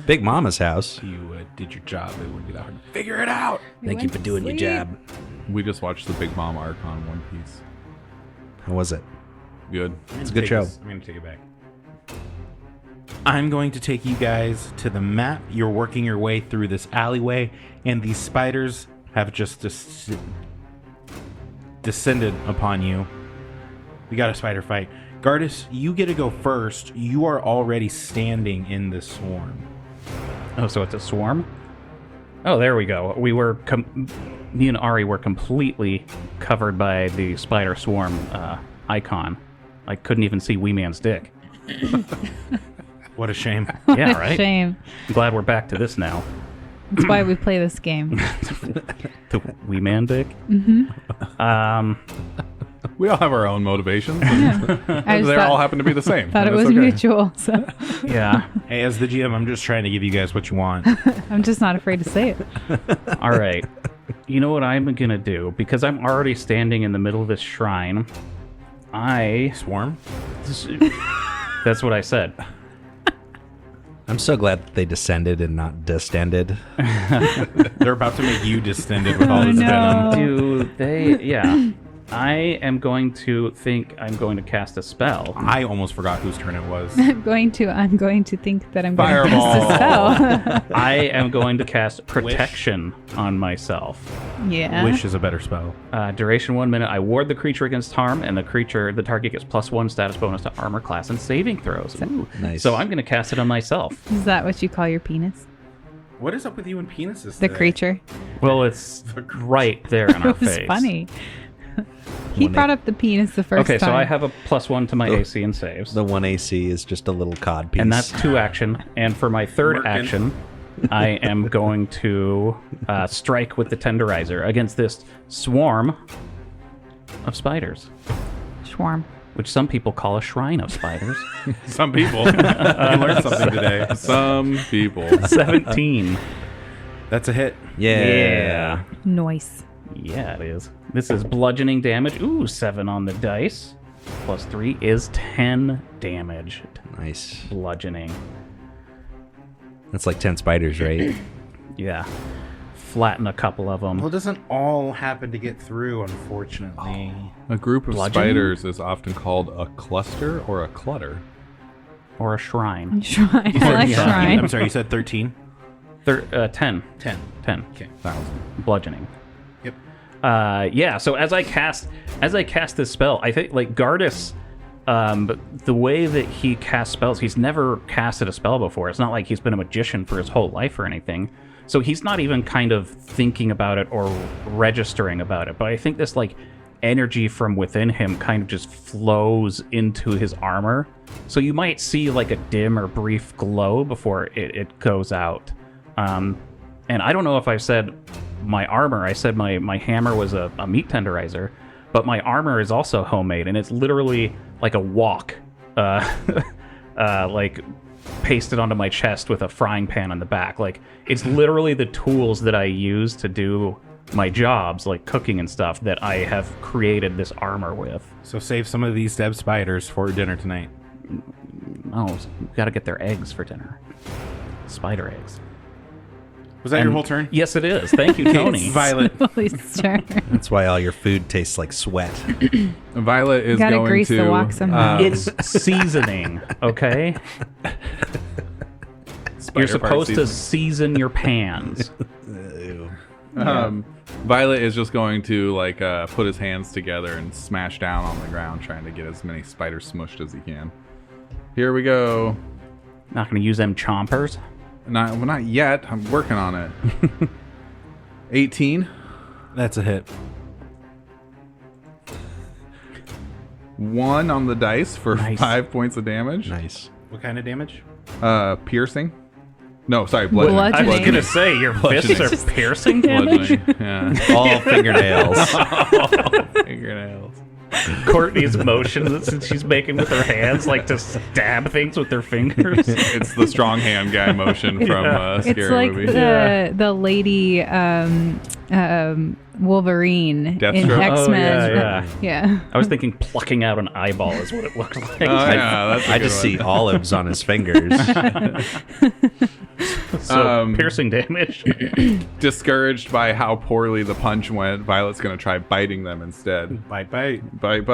Speaker 4: Big Mama's house.
Speaker 1: You did your job. It wouldn't be that hard. Figure it out.
Speaker 4: Thank you for doing your job.
Speaker 3: We just watched the Big Mom arc on One Piece.
Speaker 4: How was it?
Speaker 3: Good.
Speaker 1: It's
Speaker 4: a good show.
Speaker 1: I'm going to take it back. I'm going to take you guys to the map. You're working your way through this alleyway, and these spiders have just descended upon you. We got a spider fight. Gardas, you get to go first. You are already standing in this swarm.
Speaker 2: Oh, so it's a swarm? Oh, there we go. We were, me and Ari were completely covered by the spider swarm icon. I couldn't even see Wee Man's dick.
Speaker 1: What a shame.
Speaker 2: Yeah, right?
Speaker 5: Shame.
Speaker 2: I'm glad we're back to this now.
Speaker 5: That's why we play this game.
Speaker 2: The Wee Man dick?
Speaker 3: We all have our own motivations.
Speaker 5: I just
Speaker 3: They
Speaker 5: thought,
Speaker 3: all happen to be the same.
Speaker 5: thought it
Speaker 3: and
Speaker 5: was
Speaker 3: it's okay.
Speaker 5: mutual, so
Speaker 2: Yeah.
Speaker 1: Hey, as the GM, I'm just trying to give you guys what you want.
Speaker 5: I'm just not afraid to say it.
Speaker 2: All right. You know what I'm going to do? Because I'm already standing in the middle of this shrine,
Speaker 1: Swarm?
Speaker 2: That's what I said.
Speaker 4: I'm so glad that they descended and not distended.
Speaker 1: They're about to make you distended with all this
Speaker 5: no.
Speaker 1: venom.
Speaker 2: Do they? Yeah. I am going to think I'm going to cast a spell.
Speaker 1: I almost forgot whose turn it was.
Speaker 5: I'm going to think that I'm going to
Speaker 3: Fireball.
Speaker 5: cast a spell.
Speaker 2: I am going to cast Protection on myself.
Speaker 5: Yeah.
Speaker 1: Wish is a better spell.
Speaker 2: Duration 1 minute. I ward the creature against harm, and the target gets +1 status bonus to armor class and saving throws. Ooh.
Speaker 4: Nice.
Speaker 2: So I'm going to cast it on myself.
Speaker 5: Is that what you call your penis?
Speaker 1: What is up with you and penises
Speaker 5: The
Speaker 1: today?
Speaker 5: creature.
Speaker 2: Well, it's right there in our
Speaker 5: It was
Speaker 2: face.
Speaker 5: funny. He brought up the penis the first
Speaker 2: Okay,
Speaker 5: time.
Speaker 2: so I have a +1 to my AC and saves.
Speaker 4: The 1 AC is just a little cod piece.
Speaker 2: And that's 2 action. And for my third
Speaker 1: Merkin.
Speaker 2: action, I am going to strike with the tenderizer against this swarm of spiders,
Speaker 5: Schwarm.
Speaker 2: which some people call a shrine of spiders.
Speaker 3: Some people.
Speaker 1: You learned something today.
Speaker 3: Some people.
Speaker 2: 17.
Speaker 1: That's a hit.
Speaker 4: Yeah.
Speaker 5: Noise.
Speaker 2: Yeah, it is. This is bludgeoning damage. Ooh, 7 on the dice. +3 is 10 damage.
Speaker 4: Nice.
Speaker 2: Bludgeoning.
Speaker 4: That's like 10 spiders, right?
Speaker 2: Yeah. Flatten a couple of them.
Speaker 1: Well, it doesn't all happen to get through, unfortunately.
Speaker 3: A group of
Speaker 2: Bludgeoning?
Speaker 3: spiders is often called a cluster or a clutter.
Speaker 2: Or a shrine.
Speaker 5: Shrine. I like
Speaker 2: Yeah.
Speaker 5: shrine.
Speaker 1: I'm sorry, you said 13?
Speaker 2: 10.
Speaker 1: 10.
Speaker 2: 10.
Speaker 1: Okay.
Speaker 2: Bludgeoning.
Speaker 1: Yep.
Speaker 2: Yeah, so as I cast this spell, I think like Gardas, the way that he casts spells, he's never casted a spell before. It's not like he's been a magician for his whole life or anything. So he's not even kind of thinking about it or registering about it. But I think this like energy from within him kind of just flows into his armor. So you might see like a dim or brief glow before it goes out. And I don't know if I said my armor. I said my hammer was a meat tenderizer, but my armor is also homemade, and it's literally like a wok, like pasted onto my chest with a frying pan on the back. Like it's literally the tools that I use to do my jobs, like cooking and stuff, that I have created this armor with.
Speaker 1: So save some of these dead spiders for dinner tonight.
Speaker 2: Oh, we gotta get their eggs for dinner. Spider eggs.
Speaker 1: Was that your whole turn?
Speaker 2: Yes, it is. Thank you, Tony.
Speaker 1: Violet.
Speaker 5: Please turn.
Speaker 4: That's why all your food tastes like sweat.
Speaker 3: Violet is
Speaker 5: Gotta
Speaker 3: going
Speaker 5: grease
Speaker 3: to.
Speaker 5: the wok somehow.
Speaker 2: It's seasoning, okay? You're supposed to season your pans.
Speaker 3: Violet is just going to like put his hands together and smash down on the ground, trying to get as many spiders smushed as he can. Here we go.
Speaker 2: Not going to use them chompers.
Speaker 3: Not yet. I'm working on it. 18.
Speaker 1: That's a hit.
Speaker 3: 1 on the dice for
Speaker 2: Nice.
Speaker 3: 5 points of damage.
Speaker 4: Nice.
Speaker 1: What kind of damage?
Speaker 3: Piercing. No, sorry, bludgeoning.
Speaker 2: I was
Speaker 5: Bludgeoning.
Speaker 2: going to say, your fists are piercing damage?
Speaker 3: Bludgeoning. Yeah.
Speaker 4: All fingernails.
Speaker 3: Fingernails.
Speaker 2: Courtney's motions that she's making with her hands, like to stab things with their fingers.
Speaker 3: It's the strong hand guy motion from
Speaker 5: It's
Speaker 3: Scary
Speaker 5: like
Speaker 3: Movie.
Speaker 5: the lady Wolverine in
Speaker 3: Deathstroke?
Speaker 5: X-Men.
Speaker 2: Oh,
Speaker 5: Yeah.
Speaker 2: I was thinking plucking out an eyeball is what it looked like.
Speaker 3: Oh, yeah, that's a
Speaker 4: I
Speaker 3: good
Speaker 4: just
Speaker 3: one.
Speaker 4: see olives on his fingers.
Speaker 2: So piercing damage.
Speaker 3: Discouraged by how poorly the punch went, Violet's going to try biting them instead.
Speaker 1: Bite, bite.
Speaker 3: Bite.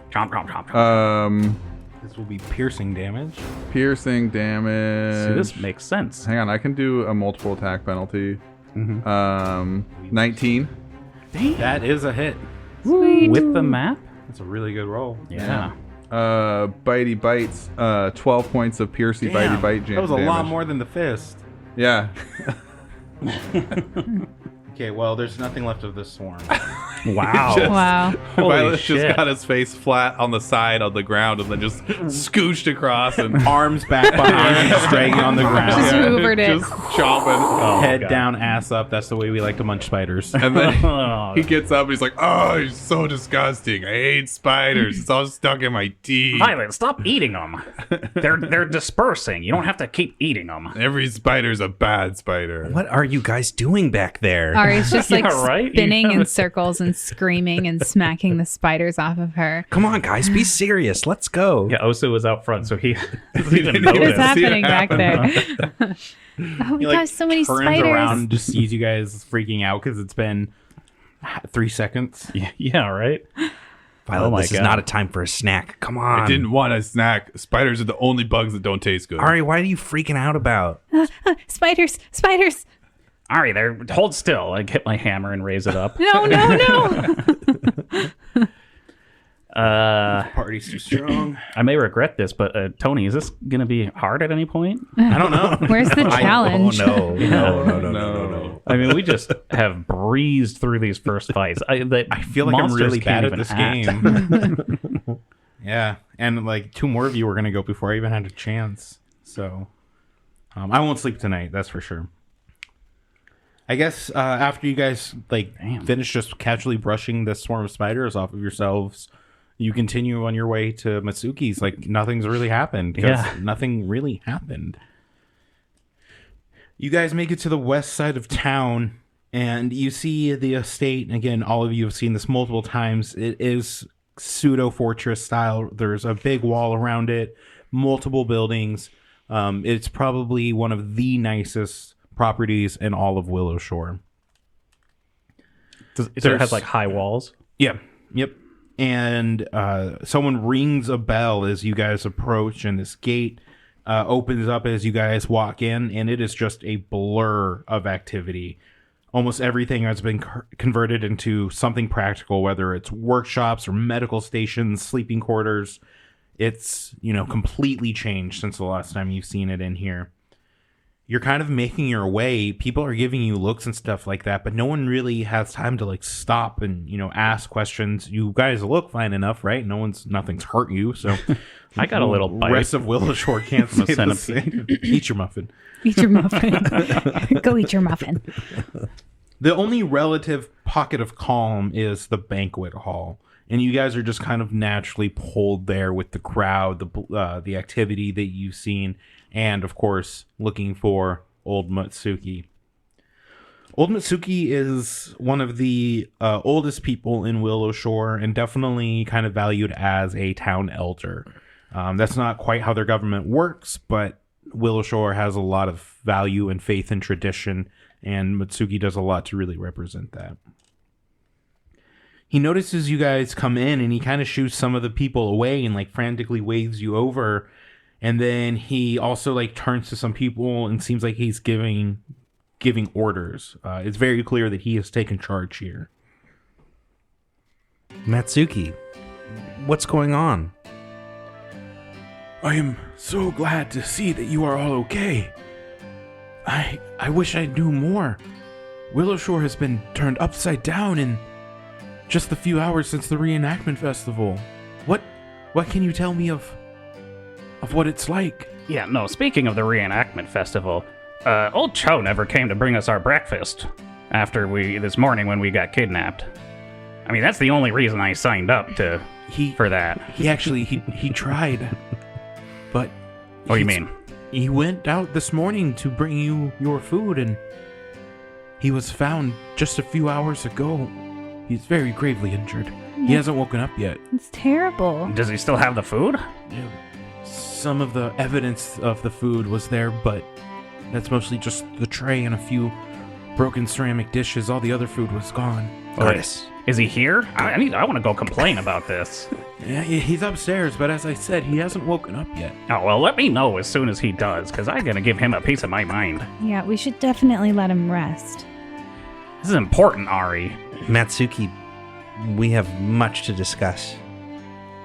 Speaker 2: Chomp, chomp, chomp, chomp.
Speaker 1: This will be piercing damage.
Speaker 3: Piercing damage.
Speaker 2: See, this makes sense.
Speaker 3: Hang on, I can do a multiple attack penalty. 19.
Speaker 1: That is a hit.
Speaker 2: With the map?
Speaker 1: That's a really good roll.
Speaker 2: Yeah.
Speaker 3: Bitey bites. 12 points of piercy bitey bite
Speaker 1: That was a lot
Speaker 3: damage.
Speaker 1: more than the fist.
Speaker 3: Yeah.
Speaker 1: Okay, well, there's nothing left of this swarm.
Speaker 2: Wow.
Speaker 5: Wow.
Speaker 2: Holy
Speaker 3: Violet's
Speaker 2: shit.
Speaker 3: just got his face flat on the side of the ground and then just scooched across and
Speaker 1: Arms back behind, just dragging on the ground.
Speaker 5: Just hoovered it.
Speaker 3: just chomping.
Speaker 2: Oh,
Speaker 1: Head
Speaker 2: God.
Speaker 1: down, ass up. That's the way we like to munch spiders.
Speaker 3: And then
Speaker 2: Oh,
Speaker 3: he gets up and he's like, "Oh, it's so disgusting. I hate spiders. It's all stuck in my teeth.
Speaker 2: Violet, stop eating them. They're dispersing. You don't have to keep eating them.
Speaker 3: Every spider's a bad spider."
Speaker 4: What are you guys doing back there?
Speaker 5: Ari's just like
Speaker 2: Yeah, right?
Speaker 5: spinning
Speaker 2: You
Speaker 5: in circles and screaming and smacking the spiders off of her.
Speaker 4: Come on, guys, be serious. Let's go.
Speaker 2: Yeah, Osu was out front, so he doesn't even
Speaker 5: What is
Speaker 2: notice.
Speaker 5: happening back there? Oh,
Speaker 1: He
Speaker 5: we got so many
Speaker 1: turns
Speaker 5: spiders.
Speaker 1: around and just sees you guys freaking out because it's been 3 seconds.
Speaker 2: Yeah, right?
Speaker 4: Violet,
Speaker 2: Oh my
Speaker 4: this is
Speaker 2: God.
Speaker 4: not a time for a snack. Come on.
Speaker 3: I didn't want a snack. Spiders are the only bugs that don't taste good.
Speaker 4: Ari, what are you freaking out about?
Speaker 5: Spiders, spiders.
Speaker 2: Ari, there, hold still. I hit my hammer and raise it up.
Speaker 5: No, no, no.
Speaker 1: Party's too strong.
Speaker 2: I may regret this, but Tony, is this going to be hard at any point?
Speaker 1: I don't know.
Speaker 5: Where's the challenge?
Speaker 4: Oh, no.
Speaker 2: I mean, we just have breezed through these first fights. I
Speaker 1: feel like I'm really bad at this
Speaker 2: game.
Speaker 1: game. Yeah, and like 2 more of you were gonna go before I even had a chance. So I won't sleep tonight. That's for sure. I guess after you guys finish just casually brushing the swarm of spiders off of yourselves, you continue on your way to Matsuki's. Like nothing's really happened.
Speaker 2: Yeah.
Speaker 1: Nothing really happened. You guys make it to the west side of town, and you see the estate. Again, all of you have seen this multiple times. It is pseudo fortress style. There's a big wall around it, multiple buildings. It's probably one of the nicest properties in all of Willowshore.
Speaker 2: So it has like high walls.
Speaker 1: Yep. And someone rings a bell as you guys approach, and this gate opens up as you guys walk in, and it is just a blur of activity. Almost everything has been converted into something practical, whether it's workshops or medical stations, sleeping quarters. It's, completely changed since the last time you've seen it in here. You're kind of making your way. People are giving you looks and stuff like that, but no one really has time to stop and, ask questions. You guys look fine enough, right? Nothing's hurt you. So
Speaker 2: I got a little bite.
Speaker 1: rest of Willowshore can't say the
Speaker 2: centipede.
Speaker 1: same. Eat your muffin.
Speaker 5: Eat your muffin. Go eat your muffin.
Speaker 1: The only relative pocket of calm is the banquet hall. And you guys are just kind of naturally pulled there with the crowd, the activity that you've seen, and, of course, looking for Old Matsuki. Old Matsuki is one of the oldest people in Willowshore and definitely kind of valued as a town elder. That's not quite how their government works, but Willowshore has a lot of value and faith and tradition, and Mitsuki does a lot to really represent that. He notices you guys come in, and he kind of shoos some of the people away and like frantically waves you over. And then he also like turns to some people and seems like he's giving orders. It's very clear that he has taken charge here.
Speaker 4: Matsuki, what's going on?
Speaker 1: I am so glad to see that you are all okay. I wish I knew more. Willowshore has been turned upside down in just the few hours since the reenactment festival. What can you tell me of what it's like?
Speaker 2: Yeah, no, speaking of the reenactment festival, old Cho never came to bring us our breakfast this morning when we got kidnapped. I mean, that's the only reason I signed up for that.
Speaker 1: He tried. But
Speaker 2: What do you mean?
Speaker 1: He went out this morning to bring you your food, and he was found just a few hours ago. He's very gravely injured. He hasn't woken up yet.
Speaker 5: It's terrible.
Speaker 2: Does he still have the food?
Speaker 1: Yeah, some of the evidence of the food was there, but that's mostly just the tray and a few broken ceramic dishes. All the other food was gone.
Speaker 4: Curtis.
Speaker 2: Is he here? I want to go complain about this.
Speaker 1: Yeah, he's upstairs, but as I said, he hasn't woken up yet.
Speaker 2: Oh, well, let me know as soon as he does, because I'm going to give him a piece of my mind.
Speaker 5: Yeah, we should definitely let him rest.
Speaker 2: This is important, Ari.
Speaker 4: Matsuki, we have much to discuss.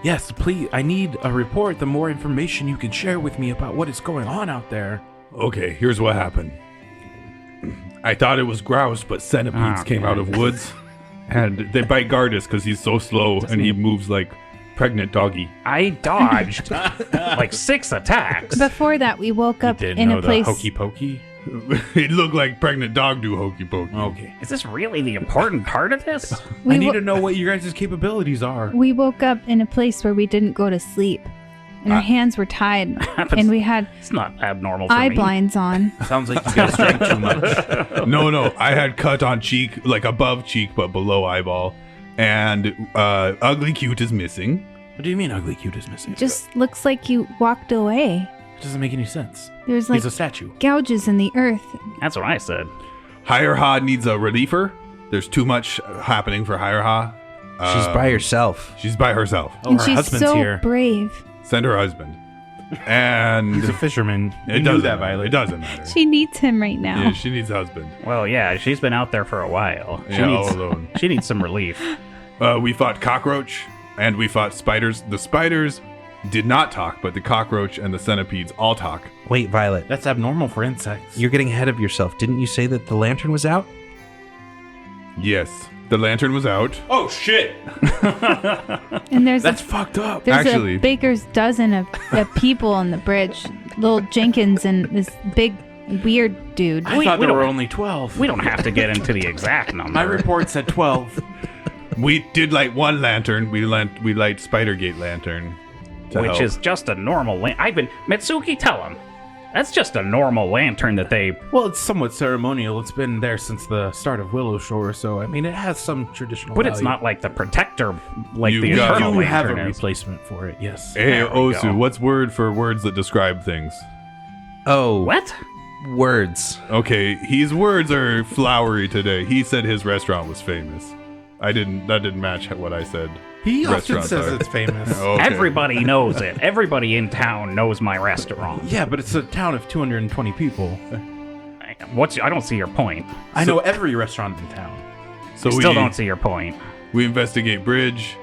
Speaker 1: Yes, please. I need a report. The more information you can share with me about what is going on out there.
Speaker 3: Okay, here's what happened. I thought it was grouse, but centipedes came out of woods. And they bite Gardas because he's so slow and he moves like pregnant doggy.
Speaker 2: I dodged like 6 attacks.
Speaker 5: Before that, we woke up
Speaker 1: Didn't
Speaker 5: in
Speaker 1: know
Speaker 5: a place.
Speaker 1: the hokey pokey.
Speaker 3: He looked like pregnant dog do hokey pokey.
Speaker 1: Okay.
Speaker 2: Is this really the important part of this?
Speaker 5: We
Speaker 1: I need
Speaker 5: wo-
Speaker 1: to know what your guys' capabilities are.
Speaker 5: We woke up in a place where we didn't go to sleep, and our hands were tied, and we had
Speaker 2: It's not abnormal for
Speaker 5: eye
Speaker 2: me.
Speaker 5: blinds on.
Speaker 1: Sounds like you guys drank too much.
Speaker 3: No, I had cut on cheek, like above cheek, but below eyeball. And Ugly Cute is missing.
Speaker 1: What do you mean Ugly Cute is missing?
Speaker 5: Just looks like you walked away.
Speaker 1: It doesn't make any sense.
Speaker 5: There's like
Speaker 1: He's a statue.
Speaker 5: gouges in the earth.
Speaker 2: That's what I said.
Speaker 3: Higher Ha needs a reliever. There's too much happening for Higher Ha.
Speaker 4: She's by herself.
Speaker 3: She's by herself.
Speaker 5: And
Speaker 1: her
Speaker 5: she's
Speaker 1: husband's
Speaker 5: so
Speaker 1: here.
Speaker 5: brave.
Speaker 3: Send her husband. And
Speaker 1: He's a fisherman. You
Speaker 3: it
Speaker 1: knew
Speaker 3: doesn't
Speaker 1: that,
Speaker 3: matter.
Speaker 1: Violet.
Speaker 3: It doesn't matter.
Speaker 5: She needs him right now.
Speaker 3: Yeah, she needs a husband.
Speaker 2: Well, yeah, she's been out there for a while.
Speaker 3: Yeah, all alone.
Speaker 2: She needs some relief.
Speaker 3: We fought cockroach and we fought spiders. The spiders did not talk, but the cockroach and the centipedes all talk.
Speaker 4: Wait, Violet,
Speaker 1: That's abnormal for insects.
Speaker 4: you're getting ahead of yourself. Didn't you say that the lantern was out?
Speaker 3: Yes, the lantern was out.
Speaker 1: Oh, shit.
Speaker 5: And there's
Speaker 1: That's
Speaker 5: a,
Speaker 1: fucked up.
Speaker 5: there's
Speaker 3: actually-
Speaker 5: a baker's dozen of people on the bridge. Little Jenkins and this big weird dude.
Speaker 1: I
Speaker 2: we
Speaker 1: thought there
Speaker 2: don't-
Speaker 1: were only 12.
Speaker 2: We don't have to get into the exact number.
Speaker 1: My report said 12.
Speaker 3: We did light one lantern. We light Spidergate lantern. to
Speaker 2: which
Speaker 3: help.
Speaker 2: is just a normal Mitsuki, tell him. That's just a normal lantern that they...
Speaker 1: Well, it's somewhat ceremonial. It's been there since the start of Willowshore, so, I mean, it has some traditional
Speaker 2: But it's
Speaker 1: value.
Speaker 2: not like the protector, like
Speaker 3: You
Speaker 2: the
Speaker 3: got-
Speaker 2: eternal
Speaker 1: You have a
Speaker 2: lantern is.
Speaker 1: replacement for it, yes.
Speaker 3: Hey,
Speaker 2: There we
Speaker 3: Osu,
Speaker 2: go.
Speaker 3: what's word for words that describe things?
Speaker 4: Oh,
Speaker 2: What?
Speaker 4: words.
Speaker 3: Okay, his words are flowery today. He said his restaurant was famous. That didn't match what I said.
Speaker 1: He often
Speaker 3: Restaurants
Speaker 1: says
Speaker 3: are.
Speaker 1: it's famous.
Speaker 3: Okay.
Speaker 2: Everybody knows it. Everybody in town knows my restaurant.
Speaker 1: Yeah, but it's a town of 220 people.
Speaker 2: I don't see your point.
Speaker 1: I know every restaurant in town.
Speaker 3: So
Speaker 2: I still don't see your point.
Speaker 3: We investigate bridge.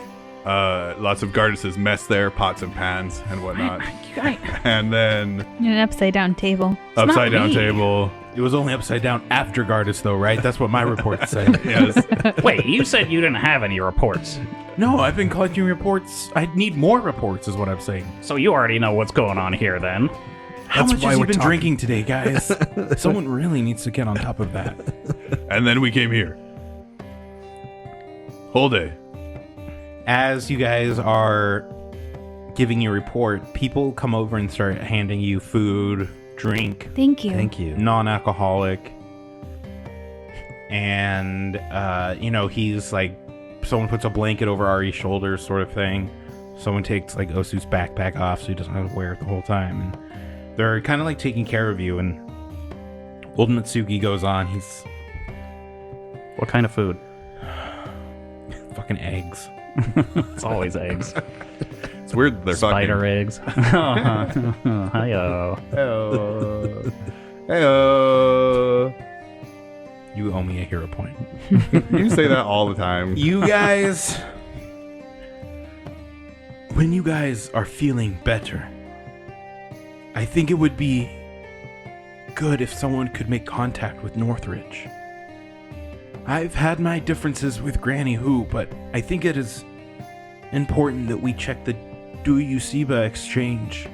Speaker 3: Lots of Gardas' mess there, pots and pans and whatnot. And then
Speaker 5: And an upside down table.
Speaker 2: not
Speaker 3: upside down
Speaker 2: me.
Speaker 3: table.
Speaker 1: It was only upside down after Gardas, though, right? That's what my report said.
Speaker 3: Yes.
Speaker 2: Wait, you said you didn't have any reports,
Speaker 1: No, I've been collecting reports. I need more reports, is what I'm saying.
Speaker 2: so you already know what's going on here then.
Speaker 1: How
Speaker 4: That's
Speaker 1: much
Speaker 4: why
Speaker 1: has he
Speaker 4: we're
Speaker 1: been
Speaker 4: talking.
Speaker 1: drinking today, guys? Someone really needs to get on top of that.
Speaker 3: And then we came here. Whole day.
Speaker 1: As you guys are giving your report, people come over and start handing you food, drink,
Speaker 5: Thank you.
Speaker 4: Thank you.
Speaker 1: non-alcoholic, and he's like, someone puts a blanket over Ari's shoulders, sort of thing. Someone takes like Osu's backpack off so he doesn't have to wear it the whole time, and they're kind of like taking care of you, and old Natsuki goes on. He's
Speaker 2: What kind of food?
Speaker 1: fucking eggs.
Speaker 2: It's always eggs.
Speaker 3: It's weird they're
Speaker 2: Spider eggs. Hi-yo.
Speaker 3: Talking. Hey,
Speaker 1: You owe me a hero point.
Speaker 3: you say that all the time.
Speaker 1: You guys, when you guys are feeling better, I think it would be good if someone could make contact with Northridge. I've had my differences with Granny Who, but I think it is important that we check the Duyusiba exchange,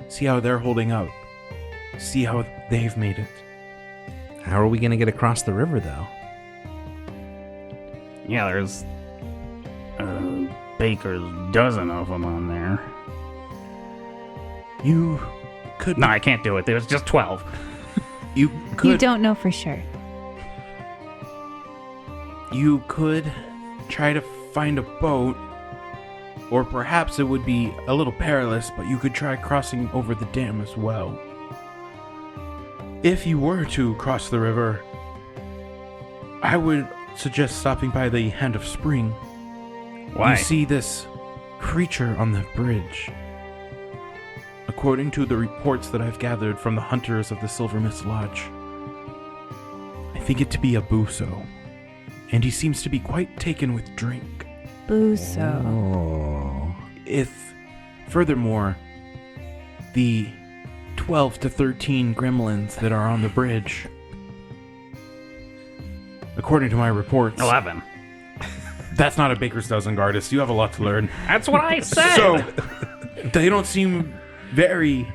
Speaker 1: see how they're holding up, see how they've made it.
Speaker 4: How are we going to get across the river, though?
Speaker 2: Yeah, there's a baker's dozen of them on there.
Speaker 1: You could.
Speaker 2: No, I can't do it. There's just 12.
Speaker 1: You could.
Speaker 5: You don't know for sure.
Speaker 1: You could try to find a boat, or perhaps it would be a little perilous, but you could try crossing over the dam as well. If you were to cross the river, I would suggest stopping by the Hand of Spring.
Speaker 2: Why?
Speaker 1: You see this creature on the bridge. According to the reports that I've gathered from the hunters of the Silver Mist Lodge, I think it to be a Buso, and he seems to be quite taken with drink.
Speaker 5: Buso.
Speaker 4: Oh.
Speaker 1: If, furthermore, the 12 to 13 gremlins that are on the bridge, according to my reports,
Speaker 2: 11.
Speaker 1: that's not a baker's dozen, Gardas. You have a lot to learn.
Speaker 2: That's what I said.
Speaker 1: So, they don't seem very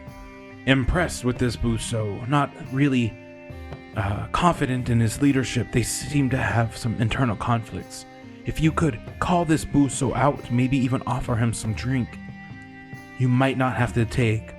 Speaker 1: impressed with this Buso, not really confident in his leadership. They seem to have some internal conflicts. If you could call this Buso out, maybe even offer him some drink, you might not have to take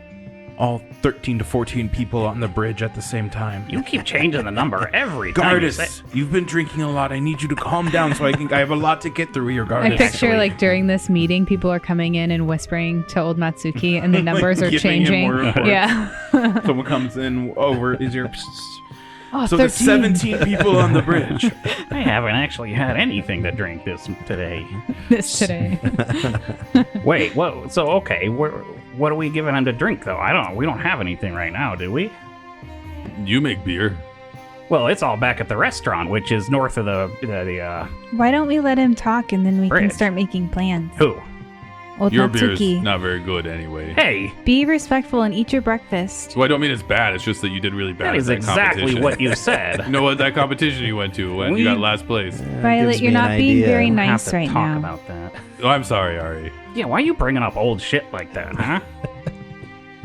Speaker 1: all 13 to 14 people on the bridge at the same time.
Speaker 2: You keep changing the number every time.
Speaker 1: Gardas, you've been drinking a lot. I need you to calm down so I have a lot to get through here, Gardas.
Speaker 5: I picture like during this meeting, people are coming in and whispering to old Natsuki, and the numbers are
Speaker 1: Giving him
Speaker 5: changing.
Speaker 1: more reports.
Speaker 5: Yeah.
Speaker 1: Someone comes in over, is your...
Speaker 5: Oh,
Speaker 1: So there's 17 people on the bridge.
Speaker 2: I haven't actually had anything to drink today.
Speaker 5: This today.
Speaker 2: Wait, what? So, okay, what are we giving him to drink, though? I don't know. We don't have anything right now, do we?
Speaker 3: You make beer.
Speaker 2: Well, it's all back at the restaurant, which is north of the
Speaker 6: Why don't we let him talk and then we
Speaker 2: Bridge.
Speaker 6: can start making plans?
Speaker 2: who?
Speaker 6: Old
Speaker 3: Your beer's
Speaker 6: Natsuki,
Speaker 3: not very good anyway.
Speaker 2: Hey,
Speaker 6: be respectful and eat your breakfast.
Speaker 3: So I don't mean it's bad. It's just that you did really bad
Speaker 2: that
Speaker 3: at
Speaker 2: is
Speaker 3: that
Speaker 2: exactly
Speaker 3: competition.
Speaker 2: what you said.
Speaker 3: You know what? That competition you went to when you got last place.
Speaker 6: Violet,
Speaker 4: gives
Speaker 6: you're
Speaker 4: me an
Speaker 6: not being
Speaker 4: idea.
Speaker 6: very
Speaker 2: We don't have
Speaker 6: nice
Speaker 2: to
Speaker 6: right
Speaker 2: talk
Speaker 6: now.
Speaker 2: about that.
Speaker 3: Oh, I'm sorry, Ari.
Speaker 2: Yeah, why are you bringing up old shit like that, huh?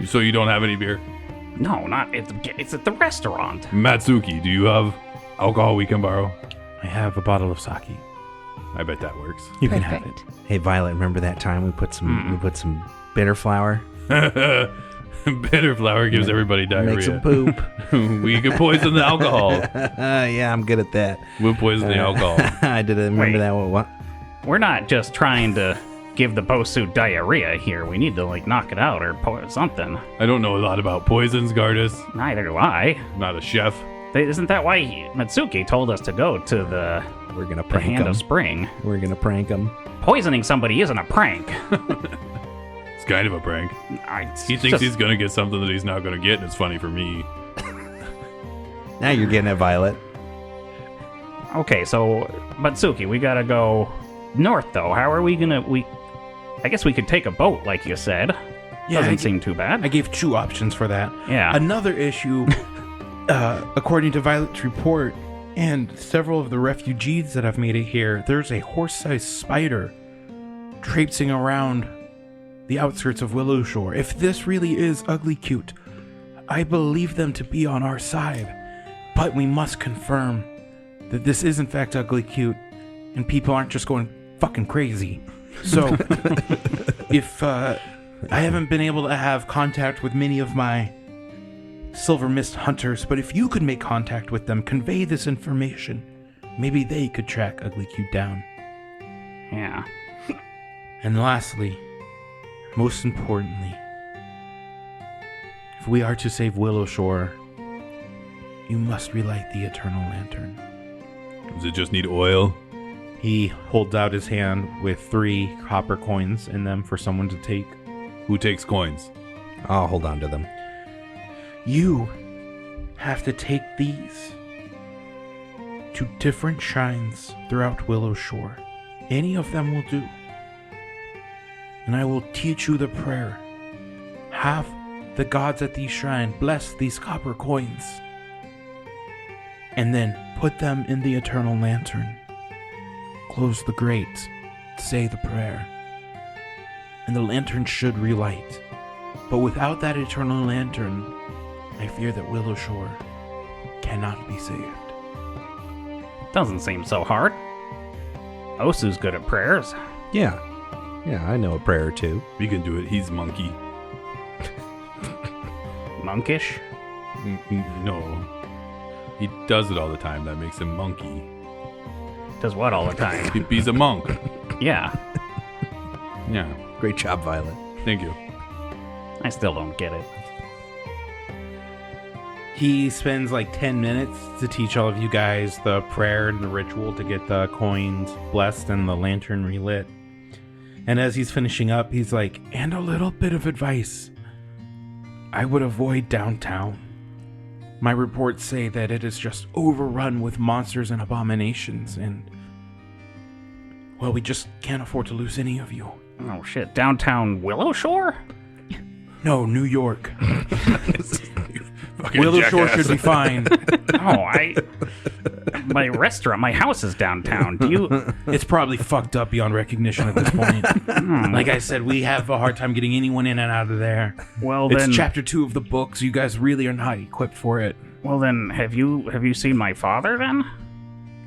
Speaker 3: So you don't have any beer?
Speaker 2: No, not it's at the restaurant.
Speaker 3: Matsuki, do you have alcohol we can borrow?
Speaker 1: I have a bottle of sake.
Speaker 3: I bet that works.
Speaker 1: You can have it.
Speaker 5: Perfect.
Speaker 4: Hey, Violet, remember that time we put some bitter flour?
Speaker 3: Bitter flour gives everybody diarrhea.
Speaker 4: Make some poop.
Speaker 3: We can poison the alcohol.
Speaker 4: Yeah, I'm good at that.
Speaker 3: We'll poison the alcohol.
Speaker 4: I did remember
Speaker 2: Wait.
Speaker 4: that one. What?
Speaker 2: We're not just trying to give the Bosu diarrhea here. We need to knock it out or something.
Speaker 3: I don't know a lot about poisons, Gardas.
Speaker 2: Neither do I.
Speaker 3: I'm not a chef.
Speaker 2: Isn't that why Matsuki told us to go to the
Speaker 4: We're gonna
Speaker 2: the
Speaker 4: prank
Speaker 2: Hand
Speaker 4: him.
Speaker 2: of Spring?
Speaker 4: We're gonna prank him.
Speaker 2: Poisoning somebody isn't a prank.
Speaker 3: It's kind of a prank. He thinks he's going to get something that he's not going to get, and it's funny for me.
Speaker 4: Now you're getting it, Violet.
Speaker 2: Okay, so Matsuki, we gotta go north though. How are we gonna? I guess we could take a boat, like you said.
Speaker 1: Yeah,
Speaker 2: Doesn't seem too bad.
Speaker 1: I gave 2 options for that.
Speaker 2: Yeah.
Speaker 1: Another issue, according to Violet's report and several of the refugees that have made it here, there's a horse-sized spider traipsing around the outskirts of Willowshore. If this really is ugly cute, I believe them to be on our side. But we must confirm that this is in fact ugly cute and people aren't just going fucking crazy. So, if I haven't been able to have contact with many of my Silver Mist hunters, but if you could make contact with them, convey this information, maybe they could track Ugly Cute down.
Speaker 2: Yeah.
Speaker 1: And lastly, most importantly, If we are to save Willowshore, you must relight the eternal lantern.
Speaker 3: Does it just need oil?
Speaker 1: He holds out his hand with 3 copper coins in them for someone to take.
Speaker 3: Who takes coins?
Speaker 4: I'll hold on to them.
Speaker 1: You have to take these to different shrines throughout Willowshore. Any of them will do. And I will teach you the prayer. Have the gods at these shrines bless these copper coins. And then put them in the eternal lantern. Close the grate. Say the prayer. And the lantern should relight. But without that eternal lantern, I fear that Willowshore cannot be saved.
Speaker 2: Doesn't seem so hard. Osu's good at prayers.
Speaker 4: Yeah. Yeah, I know a prayer or two.
Speaker 3: We can do it. He's monkey.
Speaker 2: Monkish?
Speaker 3: No. He does it all the time. That makes him monkey.
Speaker 2: Does what all the time?
Speaker 3: He's a monk.
Speaker 2: Yeah,
Speaker 3: Yeah.
Speaker 4: Great job, Violet.
Speaker 3: Thank you.
Speaker 2: I still don't get it.
Speaker 1: He spends like 10 minutes to teach all of you guys the prayer and the ritual to get the coins blessed and the lantern relit. And as he's finishing up, he's like, and a little bit of advice. I would avoid downtown. My reports say that it is just overrun with monsters and abominations, and well, we just can't afford to lose any of you.
Speaker 2: Oh shit, downtown Willowshore?
Speaker 1: No, New York.
Speaker 3: Fucking
Speaker 1: Willowshore
Speaker 3: jackass.
Speaker 1: should be fine.
Speaker 2: My restaurant, my house is downtown. Do you?
Speaker 1: It's probably fucked up beyond recognition at this point. Like I said, we have a hard time getting anyone in and out of there.
Speaker 2: Well
Speaker 1: It's
Speaker 2: then,
Speaker 1: chapter 2 of the book, so you guys really are not equipped for it.
Speaker 2: well then, have you seen my father then?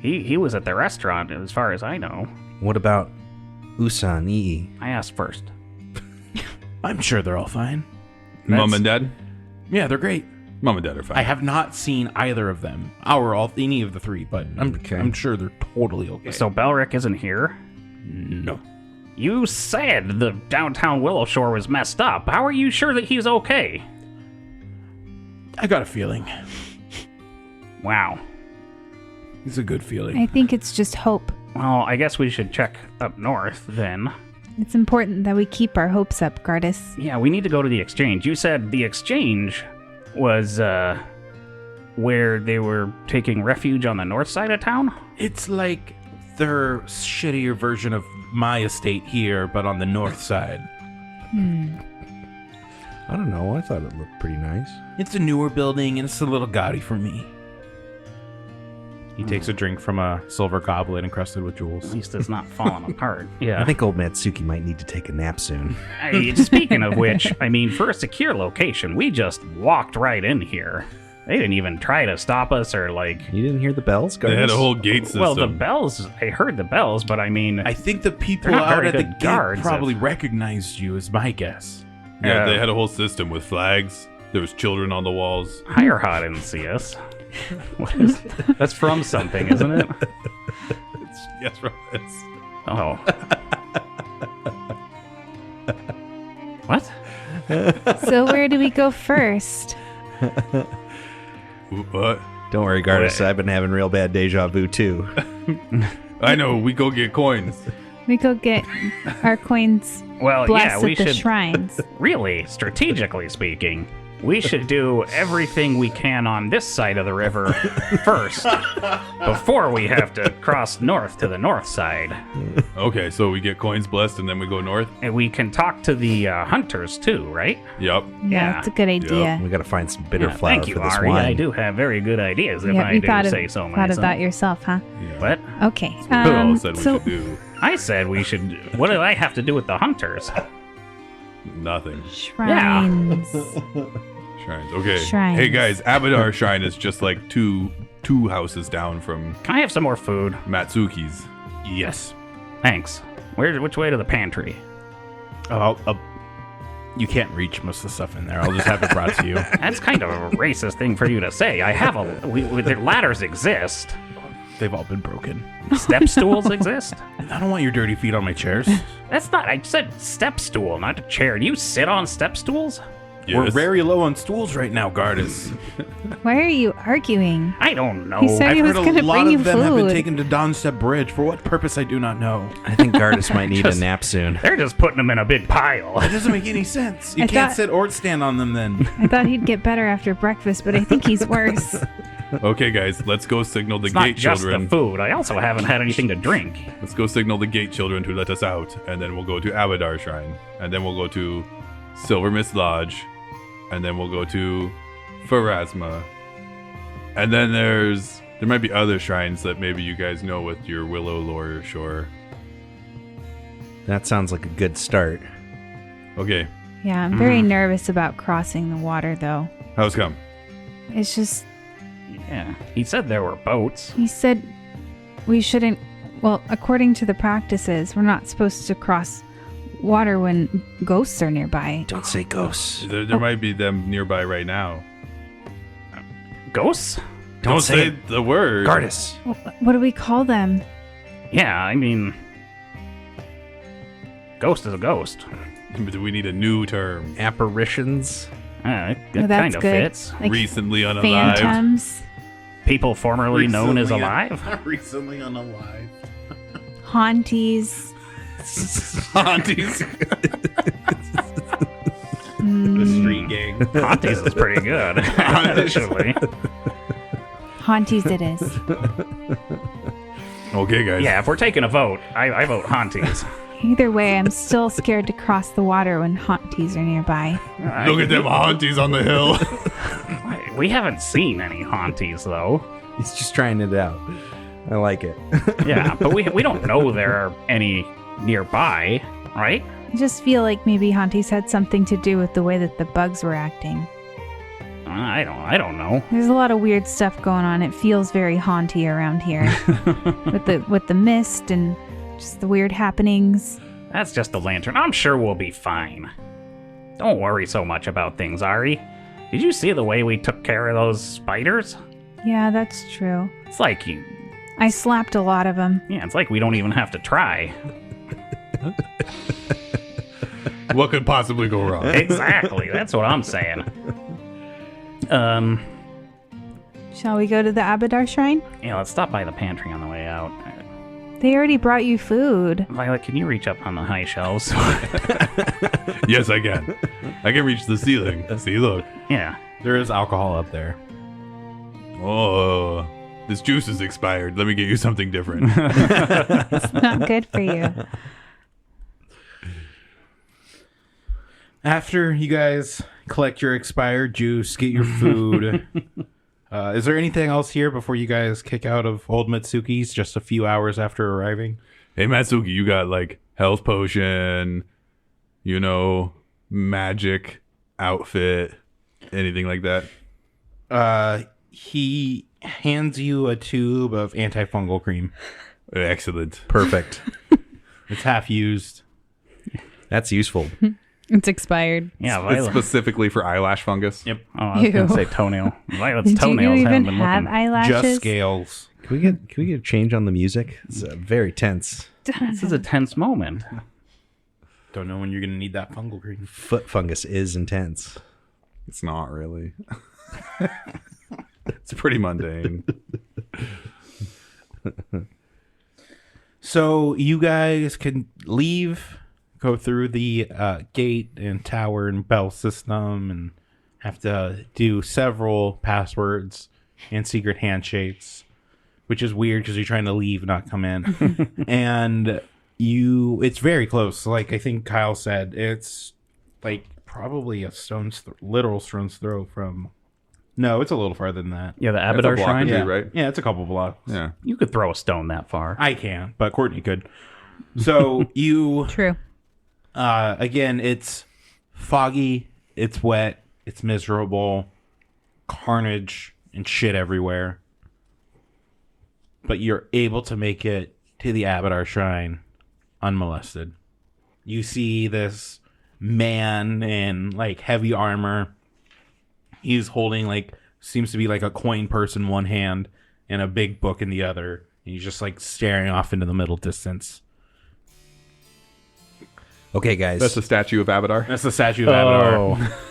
Speaker 2: He was at the restaurant, as far as I know.
Speaker 4: What about Usa and Ii?
Speaker 2: I asked first.
Speaker 1: I'm sure they're all fine.
Speaker 3: Mom and Dad?
Speaker 1: Yeah, they're great.
Speaker 3: Mom and Dad are fine.
Speaker 1: I have not seen either of them, any of the 3, but I'm sure they're totally okay.
Speaker 2: So Belric isn't here?
Speaker 1: no.
Speaker 2: You said the downtown Willowshore was messed up. How are you sure that he's okay?
Speaker 1: I got a feeling.
Speaker 2: Wow.
Speaker 1: It's a good feeling.
Speaker 6: I think it's just hope.
Speaker 2: Well, I guess we should check up north then.
Speaker 6: It's important that we keep our hopes up, Gardas.
Speaker 2: Yeah, we need to go to the exchange. You said the exchange was where they were taking refuge on the north side of town?
Speaker 1: It's like their shittier version of my estate here, but on the north side.
Speaker 4: I don't know. I thought it looked pretty nice.
Speaker 1: It's a newer building, and it's a little gaudy for me. He takes a drink from a silver goblet encrusted with
Speaker 2: At
Speaker 1: jewels.
Speaker 2: least it's not falling apart. Yeah.
Speaker 4: I think old Matsuki might need to take a nap soon.
Speaker 2: Hey, speaking of which, I mean, for a secure location, we just walked right in here. They didn't even try to stop us or like.
Speaker 4: You didn't hear the bells, Gardas?
Speaker 3: They had a whole gate system.
Speaker 2: Well, the bells. I heard the bells, but I mean,
Speaker 1: I think the people
Speaker 2: They're not
Speaker 1: out
Speaker 2: very
Speaker 1: at the
Speaker 2: good
Speaker 1: gate
Speaker 2: guards
Speaker 1: probably recognized you, is my guess.
Speaker 3: Yeah, they had a whole system with flags. There was children on the walls.
Speaker 2: Hirehot didn't see us. What is? That's from something, isn't it?
Speaker 3: Yes, right.
Speaker 2: Oh. What?
Speaker 6: So where do we go first?
Speaker 3: What?
Speaker 4: Don't worry, Gardas. I've been having real bad deja vu, too.
Speaker 3: I know. We go get coins.
Speaker 6: We go get our coins
Speaker 2: Well,
Speaker 6: blessed
Speaker 2: yeah, we
Speaker 6: at the
Speaker 2: should.
Speaker 6: shrines.
Speaker 2: Really, strategically speaking, we should do everything we can on this side of the river first, before we have to cross north to the north side.
Speaker 3: Okay, so we get coins blessed and then we go north.
Speaker 2: And we can talk to the hunters too, right?
Speaker 3: Yep.
Speaker 6: Yeah, that's a good idea.
Speaker 4: We got to find some bitter
Speaker 2: Yeah,
Speaker 4: flour
Speaker 2: thank you,
Speaker 4: for this
Speaker 2: Ari.
Speaker 4: wine.
Speaker 2: I do have very good ideas, if
Speaker 6: Yeah,
Speaker 2: I
Speaker 6: you
Speaker 2: do
Speaker 6: thought
Speaker 2: say so
Speaker 6: of
Speaker 2: myself.
Speaker 6: that yourself, huh?
Speaker 2: What?
Speaker 6: Okay.
Speaker 3: We all said we
Speaker 6: so
Speaker 3: should do
Speaker 2: I said we should. What did I have to do with the hunters?
Speaker 3: nothing.
Speaker 6: shrines.
Speaker 3: Shrines. Okay.
Speaker 6: Shrines.
Speaker 3: Hey guys, Abadar Shrine is just like two houses down from
Speaker 2: Can I have some more food?
Speaker 3: Matsuki's.
Speaker 1: Yes.
Speaker 2: Thanks. Which way to the pantry?
Speaker 1: You can't reach most of the stuff in there. I'll just have it brought to you.
Speaker 2: That's kind of a racist thing for you to say. I have the ladders exist.
Speaker 1: They've all been broken.
Speaker 2: Step stools exist.
Speaker 1: I don't want your dirty feet on my chairs.
Speaker 2: That's not. I said step stool, not a chair. Do you sit on step stools?
Speaker 1: We're
Speaker 3: Yes.
Speaker 1: very low on stools right now, Gardas.
Speaker 6: Why are you arguing?
Speaker 2: I don't know.
Speaker 6: He said he was
Speaker 1: Heard
Speaker 6: going
Speaker 1: a
Speaker 6: to
Speaker 1: lot
Speaker 6: bring you
Speaker 1: of them have been
Speaker 6: food.
Speaker 1: taken to Dawnstep Bridge. For what purpose, I do not know.
Speaker 4: I think Gardas might need a nap soon.
Speaker 2: They're just putting them in a big pile.
Speaker 1: That doesn't make any sense. You
Speaker 6: I
Speaker 1: can't
Speaker 6: thought-
Speaker 1: sit or stand on them then.
Speaker 6: I thought he'd get better after breakfast, but I think he's worse.
Speaker 3: Okay, guys, let's go signal the
Speaker 2: It's not
Speaker 3: gate
Speaker 2: just
Speaker 3: children.
Speaker 2: the food. I also haven't had anything to drink.
Speaker 3: Let's go signal the gate children to let us out, and then we'll go to Abadar Shrine, and then we'll go to Silver Mist Lodge, and then we'll go to Pharasma. And then there might be other shrines that maybe you guys know with your Willowshore.
Speaker 4: That sounds like a good start.
Speaker 3: Okay,
Speaker 6: Yeah, I'm very nervous about crossing the water, though.
Speaker 3: how's come?
Speaker 6: It's just,
Speaker 2: Yeah. He said there were boats.
Speaker 6: he said we shouldn't, well, according to the practices, we're not supposed to cross water when ghosts are nearby.
Speaker 4: Don't say ghosts.
Speaker 3: There might be them nearby right now.
Speaker 2: Ghosts?
Speaker 3: Don't say the word.
Speaker 4: Gardas.
Speaker 6: What do we call them?
Speaker 2: Yeah, I mean... Ghost is a ghost.
Speaker 3: We need a new term.
Speaker 4: Apparitions.
Speaker 2: It
Speaker 6: Oh, that's
Speaker 2: kind of
Speaker 6: good.
Speaker 2: fits.
Speaker 6: Like
Speaker 3: Recently unalived.
Speaker 6: phantoms,
Speaker 2: People formerly known as alive.
Speaker 1: Recently unalive.
Speaker 6: haunties.
Speaker 3: Aunties.
Speaker 1: The street gang.
Speaker 2: Haunties is pretty good, actually.
Speaker 6: Haunties it is.
Speaker 3: Okay, guys.
Speaker 2: Yeah, if we're taking a vote, I vote Haunties.
Speaker 6: Either way, I'm still scared to cross the water when haunties are nearby.
Speaker 3: Look at them aunties on the hill.
Speaker 2: We haven't seen any Haunties, though.
Speaker 4: He's just trying it out. I like it.
Speaker 2: Yeah, but we don't know there are any nearby, right?
Speaker 6: I just feel like maybe haunties had something to do with the way that the bugs were acting.
Speaker 2: I don't know.
Speaker 6: There's a lot of weird stuff going on. It feels very haunty around here. with the mist and just the weird happenings.
Speaker 2: That's just the lantern. I'm sure we'll be fine. Don't worry so much about things, Ari. Did you see the way we took care of those spiders?
Speaker 6: Yeah, that's true.
Speaker 2: It's like you.
Speaker 6: I slapped a lot of them.
Speaker 2: Yeah, it's like we don't even have to try.
Speaker 3: What could possibly go wrong?
Speaker 2: Exactly. That's what I'm saying.
Speaker 6: Shall we go to the Abadar Shrine?
Speaker 2: Yeah, let's stop by the pantry on the way out.
Speaker 6: They already brought you food.
Speaker 2: Violet, can you reach up on the high shelves?
Speaker 3: Yes, I can. I can reach the ceiling. See, look.
Speaker 2: Yeah.
Speaker 1: There is alcohol up there.
Speaker 3: Oh, this juice is expired. Let me get you something different.
Speaker 6: It's not good for you.
Speaker 1: After you guys collect your expired juice, get your food. Is there anything else here before you guys kick out of Old Mitsuki's just a few hours after arriving?
Speaker 3: Hey, Matsuki, you got like health potion, magic outfit, anything like that?
Speaker 1: He hands you a tube of antifungal cream.
Speaker 3: Excellent.
Speaker 4: Perfect.
Speaker 1: It's half used.
Speaker 4: That's useful.
Speaker 5: It's expired.
Speaker 2: Yeah,
Speaker 3: It's
Speaker 2: Violet.
Speaker 3: specifically for eyelash fungus.
Speaker 1: Yep.
Speaker 2: Oh, I was going to
Speaker 6: Ew.
Speaker 2: say toenail. Violet's
Speaker 6: Did
Speaker 2: toenails
Speaker 6: you
Speaker 2: haven't
Speaker 6: even
Speaker 2: been
Speaker 6: have
Speaker 2: looking.
Speaker 6: eyelashes?
Speaker 1: Just scales.
Speaker 4: Can we get a change on the music? It's very tense.
Speaker 2: This is a tense moment.
Speaker 1: Don't know when you're going to need that fungal cream.
Speaker 4: Foot fungus is intense.
Speaker 3: It's not really. It's pretty mundane.
Speaker 1: So you guys can leave, go through the gate and tower and bell system, and have to do several passwords and secret handshakes, which is weird because you're trying to leave, not come in. And it's very close. Like I think Kyle said, it's like probably a literal stone's throw from. No, it's a little farther than that.
Speaker 2: Yeah, the
Speaker 3: That's a
Speaker 2: Abadar
Speaker 3: block or
Speaker 2: Shrine.
Speaker 3: two,
Speaker 1: Yeah,
Speaker 3: right?
Speaker 1: Yeah, it's a couple blocks.
Speaker 3: Yeah.
Speaker 2: You could throw a stone that far.
Speaker 1: I can't, but Courtney could. So you,
Speaker 5: True.
Speaker 1: again, it's foggy, it's wet, it's miserable, carnage and shit everywhere. But you're able to make it to the Abadar Shrine unmolested. You see this man in like heavy armor. He's holding seems to be like a coin purse in one hand and a big book in the other. And he's just like staring off into the middle distance.
Speaker 4: Okay, guys.
Speaker 3: That's a statue of Abadar.
Speaker 1: That's the statue of Abadar.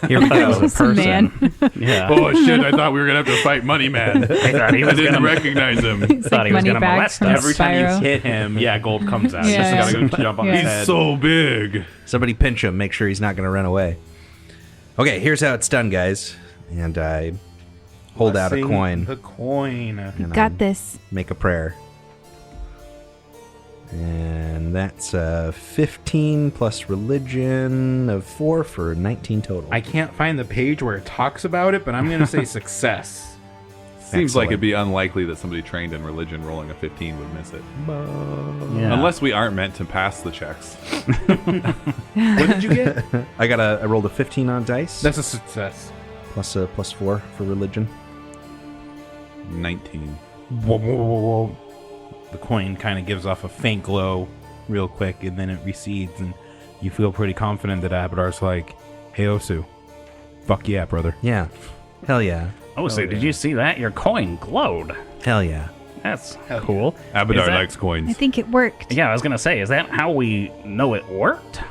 Speaker 2: Oh,
Speaker 4: Here we
Speaker 2: that
Speaker 4: go.
Speaker 2: was a
Speaker 6: Just a man.
Speaker 2: person. Yeah.
Speaker 3: Oh shit! I thought we were gonna have to fight Money Man.
Speaker 2: I thought he
Speaker 3: I
Speaker 2: was
Speaker 3: didn't
Speaker 2: gonna
Speaker 3: recognize him.
Speaker 6: It's
Speaker 2: Thought
Speaker 6: like
Speaker 2: he was
Speaker 6: money
Speaker 2: gonna
Speaker 6: bags
Speaker 2: molest
Speaker 6: from
Speaker 2: us.
Speaker 1: Every time
Speaker 6: Spyro.
Speaker 1: you hit him, gold comes out.
Speaker 6: Yeah.
Speaker 1: You just gotta go jump on his
Speaker 6: Yeah.
Speaker 1: head.
Speaker 3: He's so big.
Speaker 4: Somebody pinch him. Make sure he's not going to run away. Okay, here's how it's done, guys. And I hold out a
Speaker 1: Blessing
Speaker 4: coin
Speaker 1: The coin.
Speaker 4: and
Speaker 6: Got
Speaker 4: I
Speaker 6: this.
Speaker 4: make a prayer. And that's 15 plus religion of 4 for 19 total.
Speaker 1: I can't find the page where it talks about it, but I'm gonna say success.
Speaker 3: Seems like
Speaker 4: Excellent.
Speaker 3: it'd be unlikely that somebody trained in religion rolling a 15 would miss it.
Speaker 2: Yeah.
Speaker 3: Unless we aren't meant to pass the checks.
Speaker 1: What did you get?
Speaker 4: I rolled a 15 on dice.
Speaker 1: That's a success.
Speaker 4: plus 4 for religion.
Speaker 3: 19.
Speaker 1: Whoa, whoa, whoa, whoa. The coin kind of gives off a faint glow real quick, and then it recedes, and you feel pretty confident that Abadar's like, hey, Osu, fuck yeah, brother.
Speaker 4: Yeah. Hell yeah.
Speaker 2: Oh, so did you see that? Your coin glowed.
Speaker 4: Hell yeah.
Speaker 2: That's cool.
Speaker 3: Abadar
Speaker 2: Is that-
Speaker 3: likes coins.
Speaker 6: I think it worked.
Speaker 2: Yeah, I was gonna say, is that how we know it worked?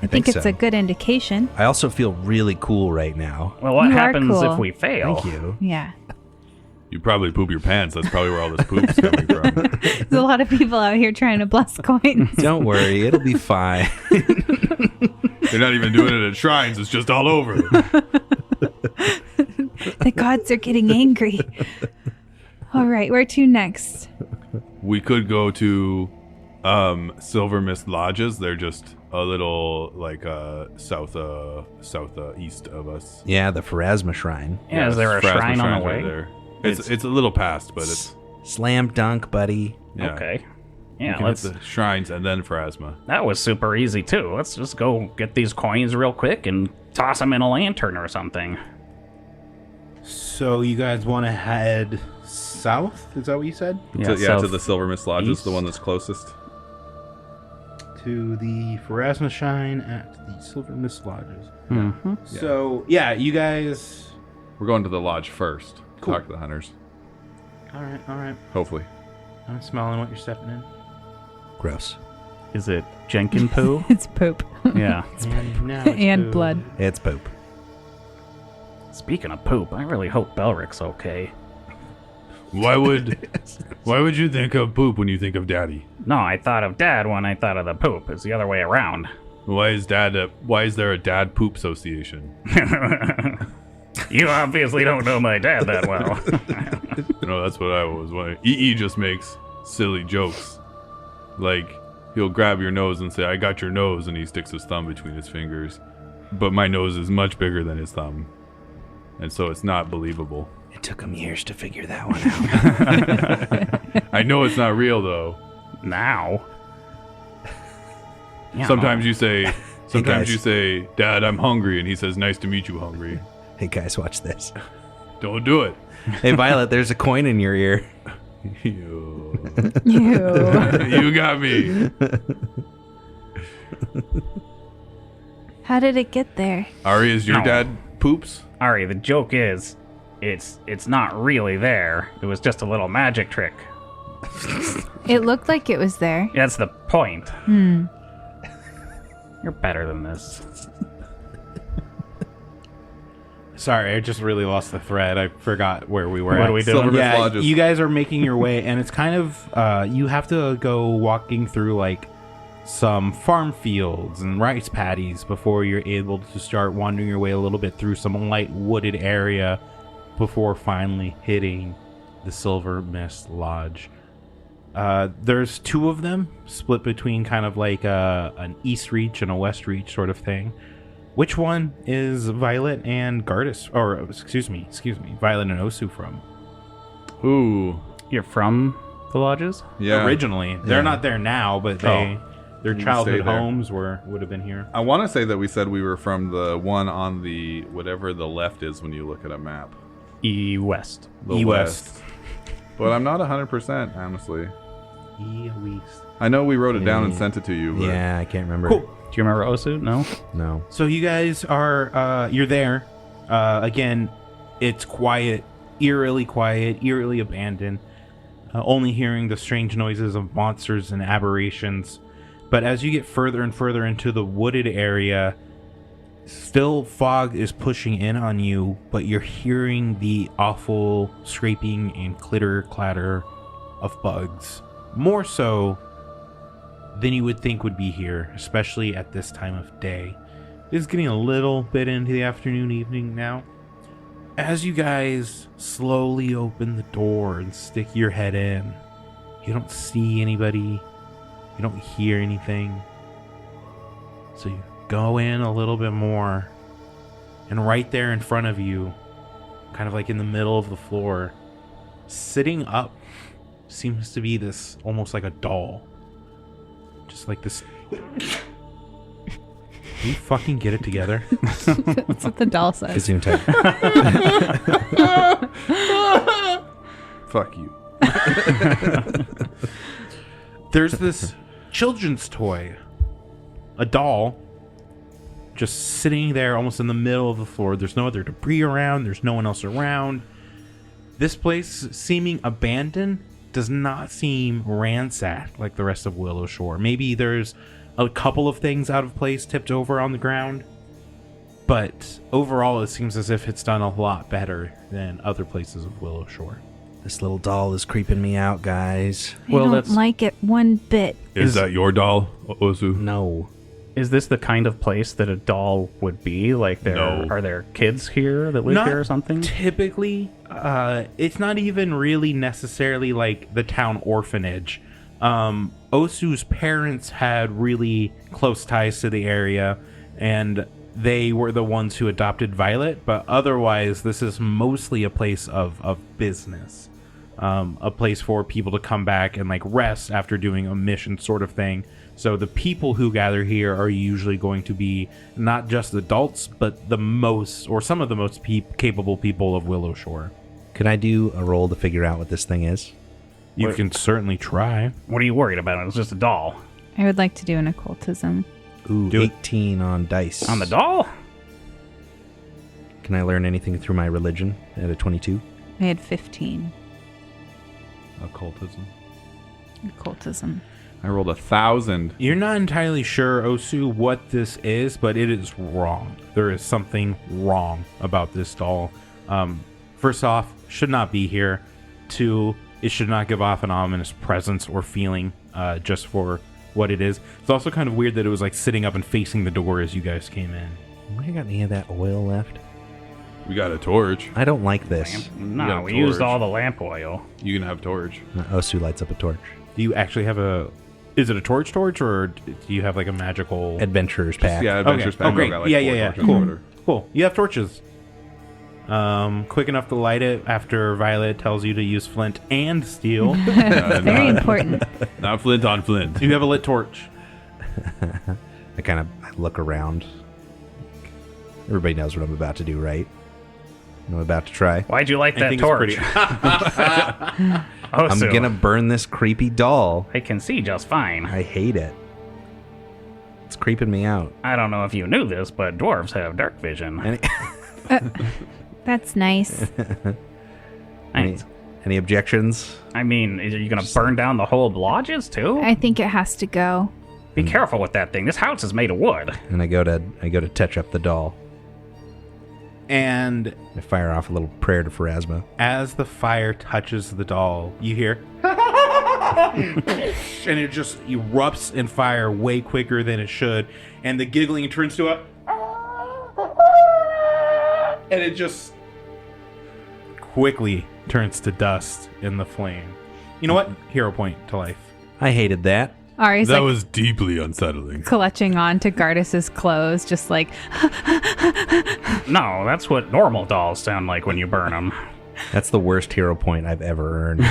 Speaker 6: I think it's
Speaker 4: so.
Speaker 6: a good indication.
Speaker 4: I also feel really cool right now.
Speaker 2: Well, what
Speaker 6: You are
Speaker 2: happens
Speaker 6: cool.
Speaker 2: if we fail?
Speaker 4: Thank you.
Speaker 6: Yeah.
Speaker 3: You probably poop your pants. That's probably where all this poop's coming from.
Speaker 6: There's a lot of people out here trying to bless coins.
Speaker 4: Don't worry, it'll be fine.
Speaker 3: They're not even doing it at shrines. It's just all over.
Speaker 6: The gods are getting angry. All right, where to next?
Speaker 3: We could go to Silver Mist Lodges. They're just a little like southeast of us.
Speaker 4: Yeah, the Pharasma Shrine.
Speaker 2: Yeah, is there a
Speaker 3: Phrasma
Speaker 2: shrine on
Speaker 3: Shrine's
Speaker 2: the way?
Speaker 3: right there. It's a little past, but it's
Speaker 4: Slam dunk, buddy.
Speaker 3: yeah.
Speaker 2: Okay.
Speaker 3: You
Speaker 2: Yeah,
Speaker 3: can
Speaker 2: let's.
Speaker 3: hit the shrines and then Phrasma.
Speaker 2: That was super easy too. Let's just go get these coins real quick and toss them in a lantern or something.
Speaker 1: So you guys want to head south? Is that what you said?
Speaker 3: to
Speaker 2: south-
Speaker 3: the Silver Mist Lodges,
Speaker 2: east.
Speaker 3: the one that's closest.
Speaker 1: To the Pharasma Shrine at the Silver Mist Lodges.
Speaker 2: Mhm.
Speaker 1: So, yeah, you guys...
Speaker 3: We're going to the lodge first.
Speaker 1: Cool.
Speaker 3: Talk to the hunters.
Speaker 1: All right.
Speaker 3: Hopefully.
Speaker 1: I'm smelling what you're stepping in.
Speaker 4: Gross.
Speaker 2: Is it Jenkin poo?
Speaker 6: It's poop.
Speaker 2: Yeah.
Speaker 1: And, now it's
Speaker 6: And
Speaker 1: food.
Speaker 6: blood.
Speaker 4: It's poop.
Speaker 2: Speaking of poop, I really hope Belric's okay.
Speaker 3: Why would you think of poop when you think of daddy?
Speaker 2: No, I thought of Dad when I thought of the poop. It's the other way around.
Speaker 3: Why is there a dad poop association?
Speaker 2: You obviously don't know my dad that well.
Speaker 3: No, that's what I was wondering. EE just makes silly jokes. Like, he'll grab your nose and say, I got your nose, and he sticks his thumb between his fingers. But my nose is much bigger than his thumb. And so it's not believable.
Speaker 4: It took him years to figure that one out.
Speaker 3: I know it's not real, though.
Speaker 2: Now. Yeah,
Speaker 3: Sometimes you say,
Speaker 4: guys.
Speaker 3: Dad, I'm hungry. And he says, nice to meet you, hungry.
Speaker 4: Hey, guys, watch this.
Speaker 3: Don't do it.
Speaker 4: Hey, Violet, there's a coin in your ear.
Speaker 3: You
Speaker 6: Ew.
Speaker 3: you got me.
Speaker 6: How did it get there?
Speaker 3: Ari, is your
Speaker 2: No.
Speaker 3: dad poops?
Speaker 2: Ari, the joke is, it's not really there. It was just a little magic trick.
Speaker 6: It looked like it was there.
Speaker 2: That's the point. You're better than this.
Speaker 1: Sorry, I just really lost the thread. I forgot where we were
Speaker 2: What
Speaker 1: at.
Speaker 2: are we doing?
Speaker 3: Silver Mist
Speaker 1: Yeah,
Speaker 3: Lodges.
Speaker 1: you guys are making your way, and it's kind of you have to go walking through like some farm fields and rice paddies before you're able to start wandering your way a little bit through some light wooded area before finally hitting the Silver Mist Lodge. There's two of them split between kind of like an east reach and a west reach sort of thing. Which one is Violet and Gardas, or excuse me, Violet and Osu from?
Speaker 3: Ooh.
Speaker 2: You're from the lodges?
Speaker 3: Yeah.
Speaker 1: Originally, they're not there now, but their
Speaker 3: stay
Speaker 1: childhood
Speaker 3: there.
Speaker 1: homes would have been here.
Speaker 3: I want to say that we said we were from the one on the whatever the left is when you look at a map.
Speaker 2: West.
Speaker 3: The
Speaker 1: E-West.
Speaker 3: But I'm not 100%, honestly.
Speaker 1: East.
Speaker 3: I know we wrote it down and sent it to you. But
Speaker 4: Yeah, I can't remember.
Speaker 1: Cool.
Speaker 2: Do you remember Osu? No?
Speaker 4: No.
Speaker 1: So you guys are you're there. Again, it's quiet, eerily abandoned. Only hearing the strange noises of monsters and aberrations But as you get further and further into the wooded area, still fog is pushing in on you, but you're hearing the awful scraping and clatter of bugs. More so than you would think would be here, especially at this time of day. It's getting a little bit into the afternoon, evening now. As you guys slowly open the door and stick your head in, you don't see anybody. You don't hear anything. So you go in a little bit more, and right there in front of you, kind of like in the middle of the floor, sitting up, seems to be this almost like a doll. Just like this. Can you fucking get it together?
Speaker 5: That's what the doll says.
Speaker 4: Zoom tight.
Speaker 3: Fuck you.
Speaker 1: There's this children's toy, a doll, just sitting there almost in the middle of the floor. There's no other debris around. There's no one else around. This place, seeming abandoned, does not seem ransacked like the rest of Willowshore. Maybe there's a couple of things out of place tipped over on the ground, but overall it seems as if it's done a lot better than other places of Willowshore.
Speaker 4: This little doll is creeping me out, guys.
Speaker 6: I
Speaker 2: Well,
Speaker 6: don't
Speaker 2: that's-
Speaker 6: like it one bit.
Speaker 3: Is that your doll, Osu?
Speaker 4: No.
Speaker 2: Is this the kind of place that a doll would be? Like,
Speaker 3: No.
Speaker 2: are there kids here that live
Speaker 1: Not
Speaker 2: here or something?
Speaker 1: Typically, it's not even really necessarily like the town orphanage. Osu's parents had really close ties to the area, and they were the ones who adopted Violet, but otherwise this is mostly a place of business. A place for people to come back and like rest after doing a mission sort of thing. So the people who gather here are usually going to be not just adults, but the most, or some of the most capable people of Willowshore.
Speaker 4: Could I do a roll to figure out what this thing is?
Speaker 1: You can certainly try.
Speaker 2: What are you worried about? It's just a doll.
Speaker 5: I would like to do an occultism.
Speaker 4: Ooh,
Speaker 1: Do it.
Speaker 4: 18 on dice.
Speaker 2: On the doll?
Speaker 4: Can I learn anything through my religion at a 22?
Speaker 5: I had 15.
Speaker 3: Occultism.
Speaker 5: Occultism.
Speaker 3: I rolled 1,000.
Speaker 1: You're not entirely sure, Osu, what this is, but it is wrong. There is something wrong about this doll. First off, should not be here. Two, it should not give off an ominous presence or feeling just for what it is. It's also kind of weird that it was like sitting up and facing the door as you guys came in.
Speaker 4: I got any of that oil left?
Speaker 3: We got a torch.
Speaker 4: I don't like this.
Speaker 3: got
Speaker 2: No,
Speaker 3: a
Speaker 2: we used
Speaker 3: torch.
Speaker 2: all the lamp oil.
Speaker 3: You can have torch.
Speaker 4: Osu lights up a torch.
Speaker 1: Do you actually have a... Is it a torch, or do you have like a magical...
Speaker 4: Adventurer's pack.
Speaker 3: Yeah, Adventure's
Speaker 1: Okay.
Speaker 3: Pack.
Speaker 1: Oh, great.
Speaker 3: Got, like,
Speaker 1: Yeah,
Speaker 3: 4
Speaker 1: yeah.
Speaker 3: torches or
Speaker 1: Cool.
Speaker 3: whatever.
Speaker 1: Cool. You have torches. Quick enough to light it after Violet tells you to use flint and steel.
Speaker 5: Very important.
Speaker 3: Not flint on flint.
Speaker 1: You have a lit torch.
Speaker 4: I look around. Everybody knows what I'm about to do, right? I'm about to try.
Speaker 2: Why'd you light
Speaker 1: I
Speaker 2: that
Speaker 1: think it's
Speaker 2: torch?
Speaker 1: pretty...
Speaker 2: Oh,
Speaker 4: I'm gonna burn this creepy doll.
Speaker 2: I can see just fine.
Speaker 4: I hate it. It's creeping me out.
Speaker 2: I don't know if you knew this, but dwarves have dark vision.
Speaker 4: Any,
Speaker 6: That's nice.
Speaker 4: any objections?
Speaker 2: I mean, are you going to burn down the whole lodges too?
Speaker 6: I think it has to go.
Speaker 2: Be careful with that thing. This house is made of wood.
Speaker 4: And I go to touch up the doll.
Speaker 1: And
Speaker 4: I fire off a little prayer to Pharasma.
Speaker 1: as the fire touches the doll, you hear... and it just erupts in fire way quicker than it should. And the giggling turns to a... And it just quickly turns to dust in the flame. You know what? Hero point to life.
Speaker 4: I hated that.
Speaker 5: Ari's
Speaker 3: That
Speaker 5: like
Speaker 3: was deeply unsettling.
Speaker 5: clutching on to Gardas' clothes, just like,
Speaker 2: No, that's what normal dolls sound like when you burn them.
Speaker 4: That's the worst hero point I've ever earned.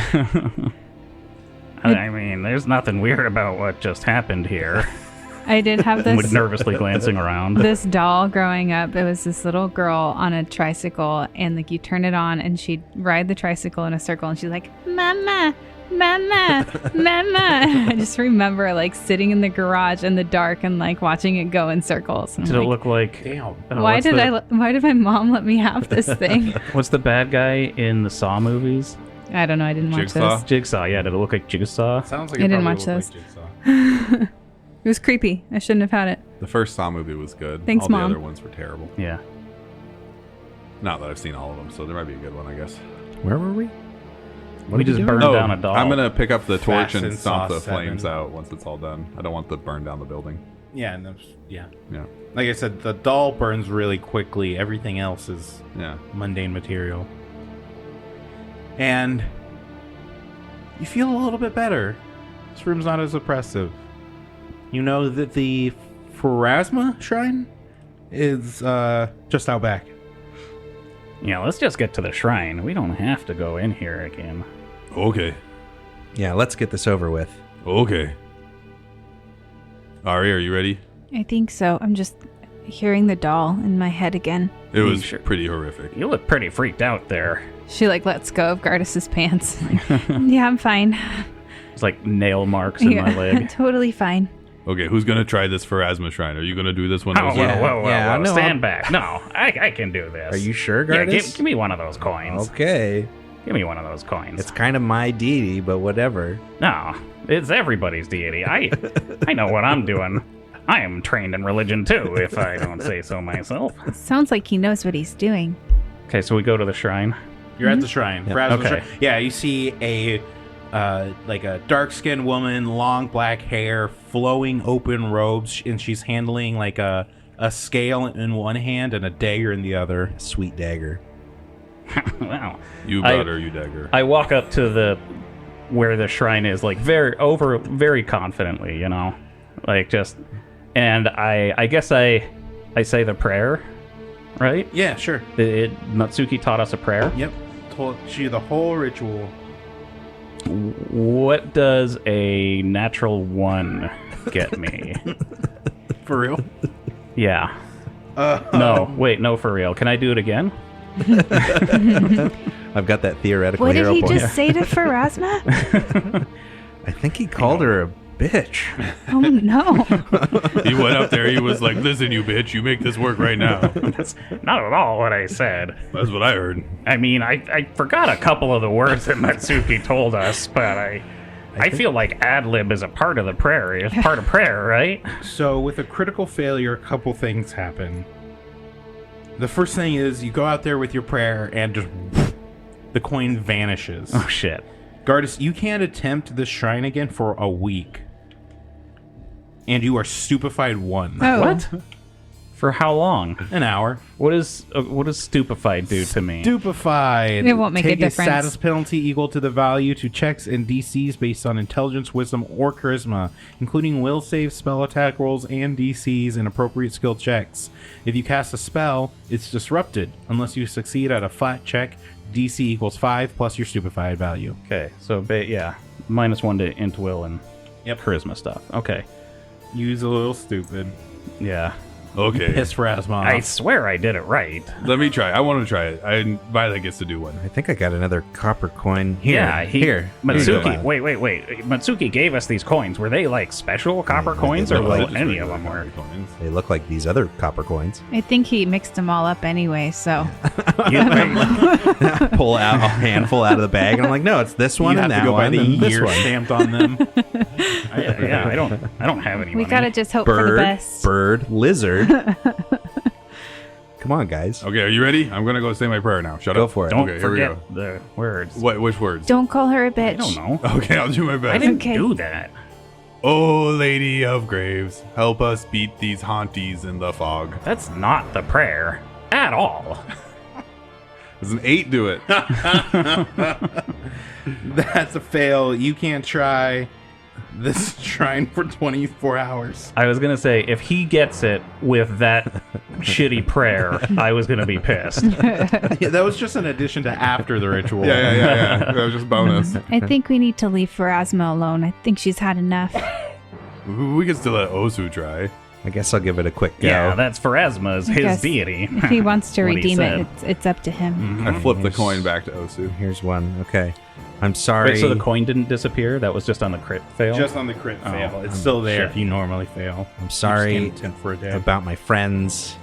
Speaker 2: I mean, there's nothing weird about what just happened here.
Speaker 5: I did have
Speaker 2: With
Speaker 5: this
Speaker 2: nervously glancing around.
Speaker 5: this doll growing up. It was this little girl on a tricycle, and like you turn it on and she'd ride the tricycle in a circle, and she's like, mama, mama, mama. I just remember like sitting in the garage in the dark and like watching it go in circles. And
Speaker 2: Did
Speaker 5: I'm
Speaker 2: it
Speaker 5: like,
Speaker 2: look like...
Speaker 1: Damn.
Speaker 2: Oh,
Speaker 5: why
Speaker 2: what's
Speaker 5: did
Speaker 2: the-
Speaker 5: why did my mom let me have this thing?
Speaker 2: What's the bad guy in the Saw movies?
Speaker 5: I don't know. I didn't watch
Speaker 3: Jigsaw?
Speaker 5: those.
Speaker 2: Jigsaw, yeah. Did it look like Jigsaw?
Speaker 1: Sounds like
Speaker 5: I
Speaker 1: it
Speaker 5: didn't
Speaker 1: probably
Speaker 5: watch
Speaker 1: looked like Jigsaw.
Speaker 6: It was creepy. I shouldn't have had it.
Speaker 3: The first Saw movie was good.
Speaker 6: Thanks,
Speaker 3: all
Speaker 6: Mom.
Speaker 3: the other ones were terrible.
Speaker 2: Yeah.
Speaker 3: Not that I've seen all of them, so there might be a good one, I guess.
Speaker 4: Where were we?
Speaker 2: We just burned
Speaker 3: Oh,
Speaker 2: down a doll.
Speaker 3: I'm gonna pick up the torch
Speaker 1: Fast
Speaker 3: and
Speaker 1: and
Speaker 3: stomp
Speaker 1: Saw
Speaker 3: the
Speaker 1: 7.
Speaker 3: flames out once it's all done. I don't want to burn down the building.
Speaker 1: Yeah, and yeah.
Speaker 3: Yeah,
Speaker 1: Like I said, the doll burns really quickly. Everything else is
Speaker 3: yeah.
Speaker 1: mundane material. And you feel a little bit better. This room's not as oppressive. You know that the Pharasma shrine is just out back.
Speaker 2: Yeah, let's just get to the shrine. We don't have to go in here again.
Speaker 3: Okay,
Speaker 4: Yeah, let's get this over with.
Speaker 3: okay. Ari, are you ready?
Speaker 6: I think so. I'm just hearing the doll in my head again.
Speaker 3: It was
Speaker 2: sure?
Speaker 3: pretty horrific.
Speaker 2: You look pretty freaked out there.
Speaker 6: She like lets go of Gardas' pants. Yeah, I'm fine.
Speaker 2: It's like nail marks in my leg.
Speaker 6: Totally fine.
Speaker 3: Okay, who's gonna try this Pharasma shrine? Are you gonna do this one?
Speaker 2: Oh,
Speaker 3: Ozu?
Speaker 2: whoa,
Speaker 4: no,
Speaker 2: stand
Speaker 4: I'll-
Speaker 2: back. No, I can do this.
Speaker 4: Are you sure,
Speaker 2: Yeah,
Speaker 4: Gardas?
Speaker 2: give me one of those coins.
Speaker 4: Okay.
Speaker 2: Give me one of those coins.
Speaker 4: It's kind of my deity, but whatever.
Speaker 2: No, it's everybody's deity. I know what I'm doing. I am trained in religion too, if I don't say so myself.
Speaker 6: Sounds like he knows what he's doing.
Speaker 2: Okay, so we go to the shrine.
Speaker 1: You're at the shrine.
Speaker 4: Yeah.
Speaker 1: Pharasma
Speaker 2: Okay.
Speaker 1: shrine. Yeah, you see a like a dark-skinned woman, long black hair, flowing open robes, and she's handling like a scale in one hand and a dagger in the other.
Speaker 4: Sweet dagger.
Speaker 2: Wow.
Speaker 3: You brought her, you dagger.
Speaker 2: I walk up to the where the shrine is, like very confidently, you know, like just, and I guess I say the prayer, right?
Speaker 1: Yeah, sure.
Speaker 2: Matsuki taught us a prayer.
Speaker 1: Yep. Told you the whole ritual.
Speaker 2: What does a natural 1 get me?
Speaker 1: For real?
Speaker 2: Yeah. No, wait, no, for real. Can I do it again?
Speaker 4: I've got that theoretical
Speaker 6: What did
Speaker 4: hero
Speaker 6: he
Speaker 4: point.
Speaker 6: just say to Pharasma?
Speaker 4: I think he called her a bitch.
Speaker 6: Oh no.
Speaker 3: He went up there. He was like, "Listen, you bitch, you make this work right now."
Speaker 2: That's not at all what I said.
Speaker 3: That's what I heard.
Speaker 2: I mean, I forgot a couple of the words that Matsuki told us, but I feel like ad-lib is a part of the prayer. It's part of prayer, right?
Speaker 1: So with a critical failure, a couple things happen. The first thing is you go out there with your prayer and just the coin vanishes.
Speaker 2: Oh, shit.
Speaker 1: Gardas, you can't attempt this shrine again for a week. And you are stupefied 1.
Speaker 6: Oh.
Speaker 2: What? For how long?
Speaker 1: An hour.
Speaker 2: What does stupefied do to me?
Speaker 1: Stupefied.
Speaker 6: It won't make a
Speaker 1: Take
Speaker 6: difference.
Speaker 1: status penalty equal to the value to checks and DCs based on intelligence, wisdom, or charisma, including will save, spell attack rolls, and DCs and appropriate skill checks. If you cast a spell, it's disrupted unless you succeed at a flat check. DC equals 5 plus your stupefied value.
Speaker 2: Okay, so yeah, -1 to int will and charisma stuff. Okay,
Speaker 1: Use a little stupid.
Speaker 2: yeah.
Speaker 3: Okay,
Speaker 1: Piss Pharasma off.
Speaker 2: I swear I did it right.
Speaker 3: let me try. I want to try it. Violet gets to do one.
Speaker 4: I think I got another copper coin here.
Speaker 2: Yeah,
Speaker 4: here.
Speaker 2: Matsuki,
Speaker 4: Here you go.
Speaker 2: wait. Matsuki gave us these coins. Were they like special copper coins, or
Speaker 4: look
Speaker 2: was
Speaker 4: like
Speaker 2: any of them were?
Speaker 4: They look like these other copper coins.
Speaker 6: I think he mixed them all up anyway, so
Speaker 4: Pull out a handful out of the bag, and I'm like, no, it's this one
Speaker 1: you
Speaker 4: and
Speaker 1: have
Speaker 4: that
Speaker 1: to go by
Speaker 4: one
Speaker 1: the
Speaker 4: and this
Speaker 1: year
Speaker 4: one.
Speaker 1: stamped on them.
Speaker 2: Yeah, I don't have any.
Speaker 6: we
Speaker 2: money.
Speaker 6: gotta just hope for the
Speaker 4: Bird,
Speaker 6: best.
Speaker 4: bird, lizard. Come on, guys.
Speaker 3: Okay, are you ready? I'm gonna go say my prayer now. Shut
Speaker 4: Go
Speaker 3: up.
Speaker 4: for it.
Speaker 2: Don't
Speaker 3: Okay, here we
Speaker 2: forget
Speaker 3: go.
Speaker 2: the words.
Speaker 3: Which words?
Speaker 6: Don't call her a bitch.
Speaker 2: I don't know.
Speaker 3: Okay, I'll do my
Speaker 2: I
Speaker 3: best.
Speaker 2: didn't
Speaker 6: Okay.
Speaker 2: do that.
Speaker 3: Oh, Lady of Graves, help us beat these haunties in the fog.
Speaker 2: That's not the prayer at all.
Speaker 3: There's an 8 to it.
Speaker 1: That's a fail. You can't try this shrine for 24 hours.
Speaker 2: I was gonna say if he gets it with that shitty prayer, I was gonna be pissed.
Speaker 1: Yeah, that was just an addition to after the ritual.
Speaker 3: Yeah. That was just bonus.
Speaker 6: I think we need to leave Pharasma alone. I think she's had enough.
Speaker 3: We can still let Osu try.
Speaker 4: I guess I'll give it a quick go.
Speaker 2: Yeah, that's Pharasma's his
Speaker 6: Yes.
Speaker 2: deity.
Speaker 6: If he wants to
Speaker 2: What he
Speaker 6: redeem
Speaker 2: said.
Speaker 6: it, it's up to him.
Speaker 3: I flipped the coin back to Osu.
Speaker 4: Here's one. Okay. I'm sorry.
Speaker 2: Wait, so the coin didn't disappear? That was just on the crit fail?
Speaker 1: Just on the crit fail. It's still there if you normally fail.
Speaker 4: I'm sorry
Speaker 1: You just can't attempt for a day.
Speaker 4: about my friends.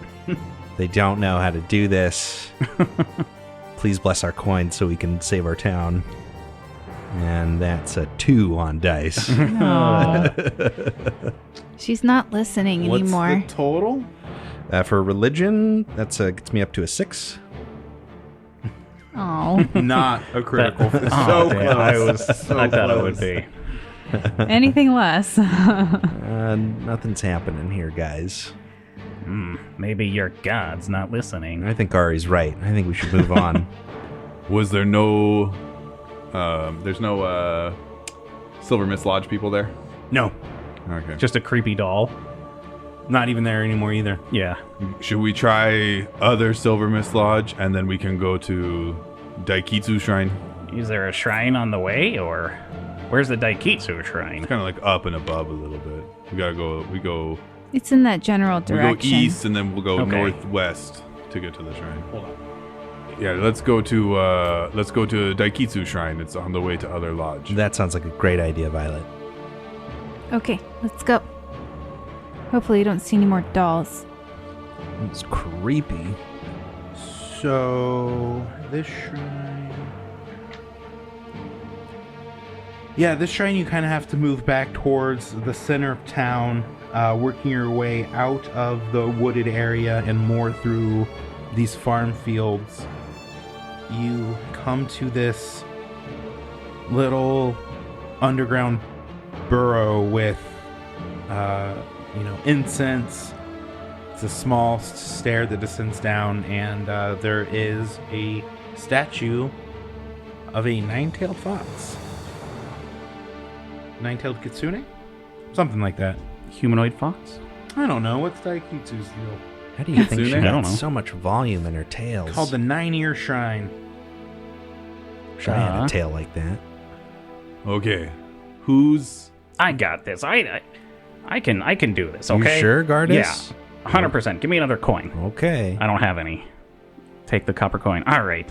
Speaker 4: They don't know how to do this. Please bless our coin so we can save our town. And that's a 2 on dice.
Speaker 5: No. She's not listening anymore.
Speaker 1: What's the total?
Speaker 4: For religion, that's gets me up to a 6.
Speaker 5: Oh.
Speaker 1: Not a critical. So
Speaker 2: damn,
Speaker 1: close.
Speaker 2: I thought it would be.
Speaker 5: Anything less.
Speaker 4: Nothing's happening here, guys.
Speaker 2: Maybe your god's not listening.
Speaker 4: I think Ari's right. I think we should move on.
Speaker 3: Was there no... there's no Silver Mist Lodge people there?
Speaker 1: No,
Speaker 3: Okay.
Speaker 2: Just a creepy doll.
Speaker 1: not even there anymore either.
Speaker 2: Yeah.
Speaker 3: Should we try other Silver Mist Lodge, and then we can go to Daikitsu Shrine?
Speaker 2: Is there a shrine on the way, or where's the Daikitsu shrine?
Speaker 3: Kind of like up and above a little bit. We go
Speaker 5: It's in that general
Speaker 3: we
Speaker 5: direction.
Speaker 3: go east, and then we'll go
Speaker 2: Okay.
Speaker 3: northwest to get to the shrine. Hold on. Yeah, let's go to Daikitsu Shrine. It's on the way to Other Lodge.
Speaker 4: That sounds like a great idea, Violet.
Speaker 5: Okay, let's go. Hopefully you don't see any more dolls.
Speaker 4: It's creepy.
Speaker 1: So this shrine. Yeah, this shrine you kind of have to move back towards the center of town, working your way out of the wooded area and more through these farm fields. You come to this little underground burrow with, incense. It's a small stair that descends down, and there is a statue of a nine-tailed fox. Nine-tailed kitsune? Something like that.
Speaker 2: Humanoid fox?
Speaker 1: I don't know. What's Daikitsu's deal?
Speaker 4: How do you think she
Speaker 2: I don't
Speaker 4: got
Speaker 2: know.
Speaker 4: so much volume in her tails?
Speaker 1: Called the Nine-Ear Shrine.
Speaker 4: Wish I had a tail like that.
Speaker 3: Okay, who's
Speaker 2: I got this. I can do this. Okay.
Speaker 4: You sure, Gardis?
Speaker 2: Yeah. 100%. Give me another coin.
Speaker 4: Okay.
Speaker 2: I don't have any. Take the copper coin. All right.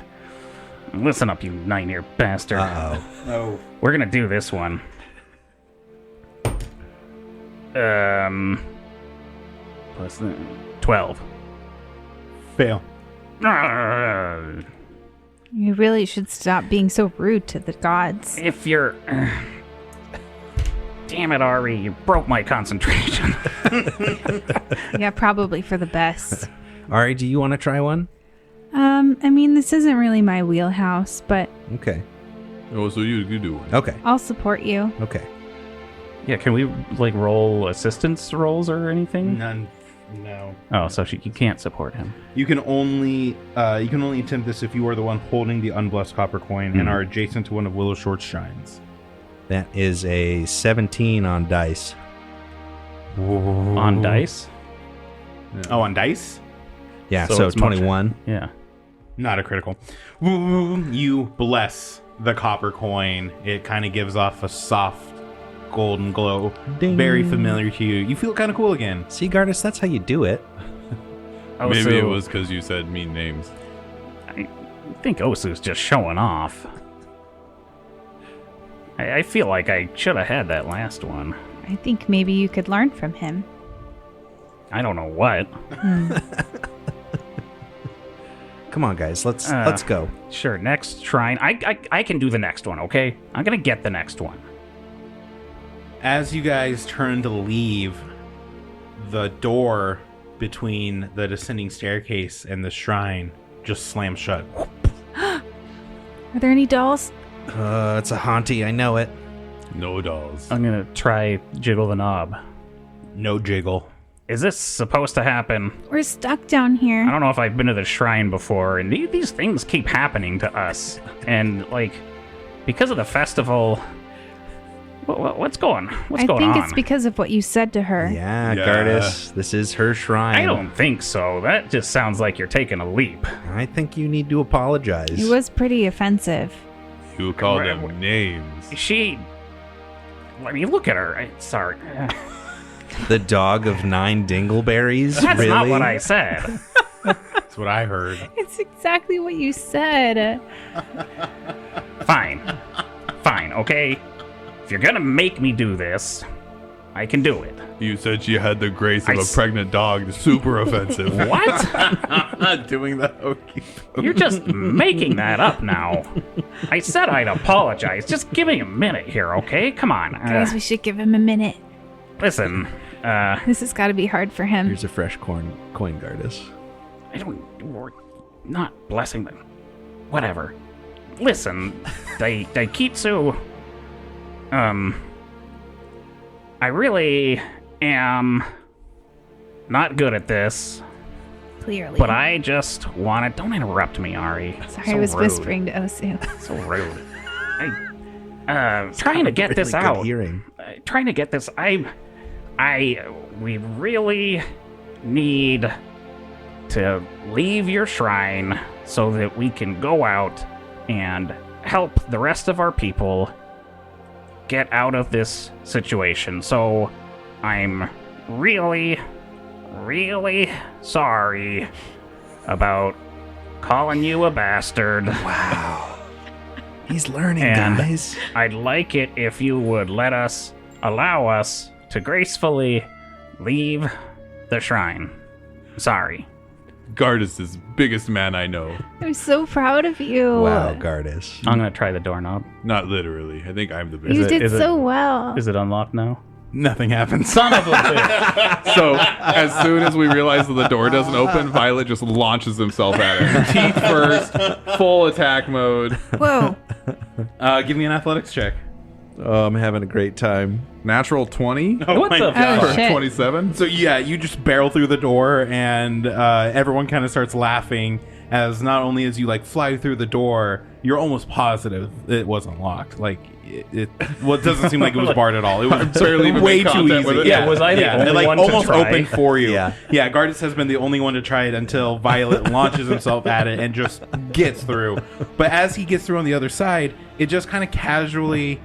Speaker 2: Listen up, you nine-ear bastard.
Speaker 4: Uh-oh.
Speaker 1: Oh.
Speaker 2: We're gonna do this one. Plus 12.
Speaker 1: Fail.
Speaker 5: You really should stop being so rude to the gods.
Speaker 2: If you're... Damn it, Ari, you broke my concentration.
Speaker 5: Yeah, probably for the best.
Speaker 4: Ari, do you want to try one?
Speaker 5: I mean, this isn't really my wheelhouse, but
Speaker 4: Okay.
Speaker 3: Oh, so you do one.
Speaker 4: Okay.
Speaker 5: I'll support you.
Speaker 4: Okay.
Speaker 2: Yeah, can we, roll assistance rolls or anything?
Speaker 1: None. No.
Speaker 2: Oh, so you can't support him.
Speaker 1: You can only attempt this if you are the one holding the unblessed copper coin and are adjacent to one of Willowshore's shrines.
Speaker 4: That is a 17 on dice.
Speaker 2: On dice?
Speaker 1: Oh, on dice?
Speaker 4: Yeah,
Speaker 2: So
Speaker 4: so
Speaker 2: it's much-
Speaker 4: 21.
Speaker 2: Yeah.
Speaker 1: Not a critical. You bless the copper coin. It kind of gives off a soft golden glow.
Speaker 4: Ding.
Speaker 1: Very familiar to you. You feel kind of cool again.
Speaker 4: See, Gardis, that's how you do it.
Speaker 3: Maybe it was because you said mean names.
Speaker 2: I think Osu's just showing off. I feel like I should have had that last one.
Speaker 5: I think maybe you could learn from him.
Speaker 2: I don't know what.
Speaker 4: Come on, guys. Let's go.
Speaker 2: Sure, next shrine. I can do the next one, okay? I'm gonna get the next one.
Speaker 1: As you guys turn to leave, the door between the descending staircase and the shrine just slams shut.
Speaker 5: Are there any dolls?
Speaker 4: It's a haunty. I know it.
Speaker 3: No dolls.
Speaker 2: I'm gonna try jiggle the knob.
Speaker 1: No jiggle.
Speaker 2: Is this supposed to happen?
Speaker 5: We're stuck down
Speaker 2: I
Speaker 5: here.
Speaker 2: don't know if I've been to the shrine before, and these things keep happening to us. And, because of the festival... What's going
Speaker 5: I
Speaker 2: on?
Speaker 5: think it's because of what you said to her.
Speaker 4: Yeah,
Speaker 3: Yeah.
Speaker 4: Gardis. This is her shrine.
Speaker 2: I don't think so. That just sounds like you're taking a leap.
Speaker 4: I think you need to apologize.
Speaker 5: It was pretty offensive.
Speaker 3: You call them names.
Speaker 2: She... I mean, look at her. Sorry.
Speaker 4: The dog of 9 dingleberries?
Speaker 2: That's
Speaker 4: really?
Speaker 2: not what I said.
Speaker 1: That's what I heard.
Speaker 5: It's exactly what you said.
Speaker 2: Fine, okay? If you're gonna make me do this, I can do it.
Speaker 3: You said she had the grace of
Speaker 2: I
Speaker 3: a
Speaker 2: s-
Speaker 3: pregnant dog. Super offensive.
Speaker 2: What?
Speaker 1: not doing the hokey pokey.
Speaker 2: You're just making that up now. I said I'd apologize. Just give me a minute here, okay? Come on.
Speaker 6: Guys, we should give him a minute.
Speaker 2: Listen,
Speaker 6: This has got to be hard for him.
Speaker 4: Here's a fresh coin, Gardus.
Speaker 2: we're not blessing them. Whatever. Listen, Daikitsu, I really am not good at this,
Speaker 6: Clearly.
Speaker 2: but I just wanted... Don't interrupt me, Ari.
Speaker 6: Sorry, I was whispering to Osu.
Speaker 2: So rude. Trying to get this
Speaker 4: Really good
Speaker 2: out.
Speaker 4: hearing.
Speaker 2: Trying to get this... We really need to leave your shrine so that we can go out and help the rest of our people get out of this situation. So I'm really, really sorry about calling you a bastard.
Speaker 4: He's learning,
Speaker 2: And-
Speaker 4: guys.
Speaker 2: I'd like it if you would allow us to gracefully leave the shrine. Sorry.
Speaker 3: Gardus is biggest man I know.
Speaker 6: I'm so proud of you.
Speaker 4: Wow, Gardus.
Speaker 2: I'm gonna try the doorknob.
Speaker 3: Not literally. I think I'm the
Speaker 6: You
Speaker 3: biggest.
Speaker 6: did
Speaker 2: is it-
Speaker 6: so well.
Speaker 2: Is it unlocked now?
Speaker 1: Nothing happens.
Speaker 2: Son of a bitch.
Speaker 3: So as soon as we realize that the door doesn't open, Violet just launches himself at it. Teeth first, full attack mode.
Speaker 6: Whoa.
Speaker 1: Give me an athletics check.
Speaker 4: Oh, I'm having a great time.
Speaker 3: Natural 20
Speaker 2: What the
Speaker 6: Oh,
Speaker 3: for
Speaker 6: shit.
Speaker 3: 27.
Speaker 1: So yeah, you just barrel through the door, and everyone kind of starts laughing as not only as you like fly through the door, you're almost positive it wasn't locked. Like it doesn't seem like it was barred at all. It was
Speaker 3: barely even
Speaker 1: way
Speaker 3: made
Speaker 1: too
Speaker 3: contact
Speaker 1: easy.
Speaker 3: with it.
Speaker 2: Yeah, was I the only
Speaker 1: it, like
Speaker 2: one to
Speaker 1: almost
Speaker 2: try?
Speaker 1: open for you.
Speaker 4: Yeah.
Speaker 1: yeah. Gardus has been the only one to try it until Violet launches himself at it and just gets through. But as he gets through on the other side, it just kind of casually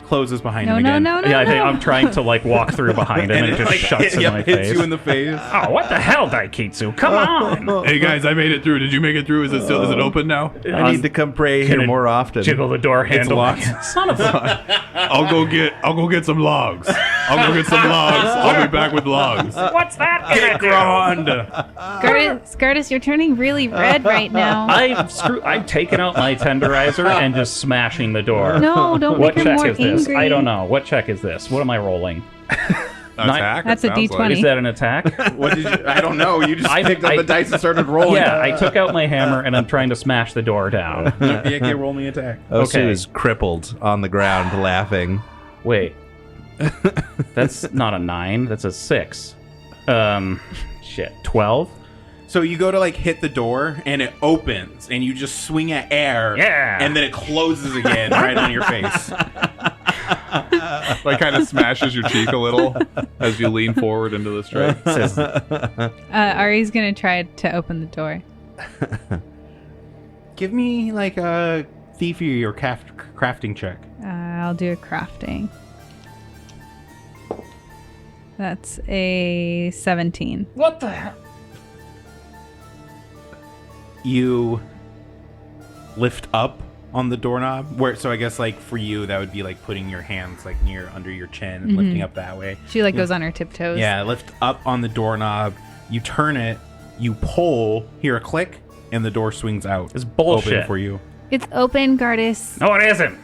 Speaker 1: closes behind
Speaker 6: No,
Speaker 1: him
Speaker 6: no,
Speaker 1: again.
Speaker 6: no, no,
Speaker 2: Yeah, I think
Speaker 6: no.
Speaker 2: I'm trying to like walk through behind him and it just shuts in my
Speaker 1: hits
Speaker 2: face.
Speaker 1: you in the face.
Speaker 2: Oh, what the hell, Daikitsu? Come on!
Speaker 3: Hey guys, I made it through. Did you make it through? Is it open now?
Speaker 4: I need to come pray here
Speaker 2: Can it
Speaker 4: more often.
Speaker 2: Jiggle the door handle.
Speaker 1: locked.
Speaker 2: Son of a...
Speaker 3: I'll go get some logs. I'll go get some logs. I'll be back with logs.
Speaker 2: What's that gonna do?
Speaker 6: Gardus, you're turning really red right now.
Speaker 2: I'm taking out my tenderizer and just smashing the door.
Speaker 6: No, don't
Speaker 2: What
Speaker 6: make him
Speaker 2: check
Speaker 6: more
Speaker 2: is this?
Speaker 6: angry.
Speaker 2: I don't know. What check is this? What am I rolling?
Speaker 3: Attack.
Speaker 6: That's
Speaker 3: it
Speaker 6: a
Speaker 3: sounds
Speaker 6: D20.
Speaker 3: like.
Speaker 2: Is that an attack?
Speaker 1: What did you? I don't know. You just
Speaker 2: I-
Speaker 1: picked up
Speaker 2: I-
Speaker 1: the dice and started rolling.
Speaker 2: Yeah, I took out my hammer and I'm trying to smash the door down.
Speaker 1: Yeah, okay, roll me attack.
Speaker 4: Osu
Speaker 2: Okay.
Speaker 4: is crippled on the ground laughing.
Speaker 2: Wait. That's not a 9. That's a 6. Shit. 12?
Speaker 1: So you go to like hit the door and it opens and you just swing at air.
Speaker 2: Yeah.
Speaker 1: And then it closes again right on your face.
Speaker 3: Like kind of smashes your cheek a little as you lean forward into the strike.
Speaker 5: Ari's gonna try to open the door.
Speaker 1: Give me like a thievery or crafting check.
Speaker 5: I'll do a crafting. That's a 17.
Speaker 2: What the hell?
Speaker 1: You lift up on the doorknob. So I guess like for you that would be like putting your hands like near under your chin and lifting up that way.
Speaker 5: She like goes on her tiptoes.
Speaker 1: Yeah, lift up on the doorknob. You turn it. You pull. Hear a click, and the door swings out.
Speaker 2: It's bullshit.
Speaker 1: Open for you.
Speaker 6: It's open, Gardus.
Speaker 2: No, it isn't.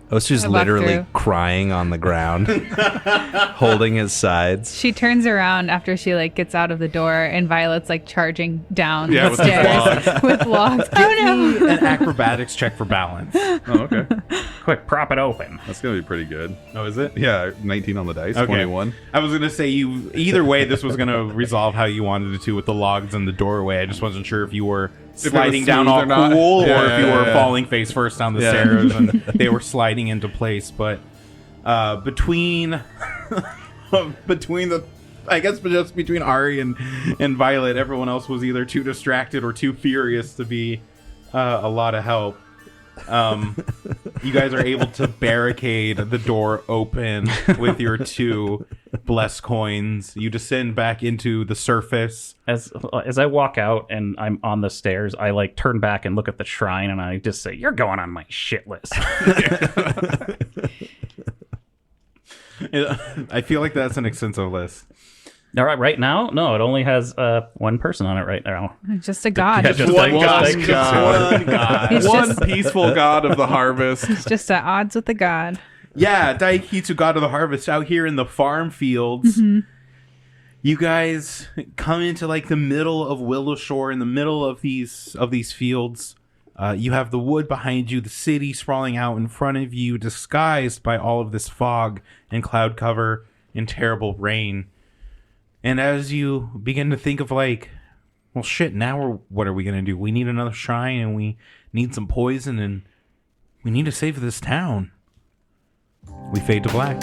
Speaker 4: Osu's
Speaker 5: I walk
Speaker 4: literally
Speaker 5: through.
Speaker 4: crying on the ground, holding his sides.
Speaker 5: She turns around after she like gets out of the door, and Violet's like charging down
Speaker 3: Yeah,
Speaker 5: the
Speaker 3: with the
Speaker 5: stairs with logs. Oh no!
Speaker 1: An acrobatics check for balance.
Speaker 3: Oh, okay.
Speaker 2: Quick, prop it open.
Speaker 3: That's going to be pretty good.
Speaker 1: Oh, is it?
Speaker 3: Yeah, 19 on the dice,
Speaker 1: Okay.
Speaker 3: 21.
Speaker 1: I was gonna say either way this was gonna resolve how you wanted it to with the logs in the doorway. I just wasn't sure if you were
Speaker 3: it was
Speaker 1: sliding down
Speaker 3: smooth
Speaker 1: all
Speaker 3: or not.
Speaker 1: cool
Speaker 3: Yeah,
Speaker 1: or if you
Speaker 3: yeah,
Speaker 1: were
Speaker 3: yeah.
Speaker 1: falling face first down the
Speaker 3: Yeah.
Speaker 1: stairs and they were sliding into place. But between the I guess just between Ari and Violet, everyone else was either too distracted or too furious to be a lot of help. You guys are able to barricade the door open with your 2 blessed coins. You descend back into the surface.
Speaker 2: As I walk out and I'm on the stairs, I like turn back and look at the shrine and I just say, "You're going on my shit list."
Speaker 1: I feel like that's an extensive list.
Speaker 2: All right, right now? No, it only has one person on it right now.
Speaker 6: Just a god.
Speaker 2: Yeah, just
Speaker 3: One
Speaker 2: like,
Speaker 3: god.
Speaker 1: One god.
Speaker 6: He's
Speaker 3: One
Speaker 6: just-
Speaker 3: peaceful god of the harvest.
Speaker 6: It's just at odds with the god.
Speaker 1: Yeah, Daikitsu, god of the harvest, out here in the farm fields. You guys come into like the middle of Willowshore, in the middle of these fields. You have the wood behind you, the city sprawling out in front of you, disguised by all of this fog and cloud cover and terrible rain. And as you begin to think of like, well, shit, now what are we going to do? We need another shrine, and we need some poison, and we need to save this town. We fade to black.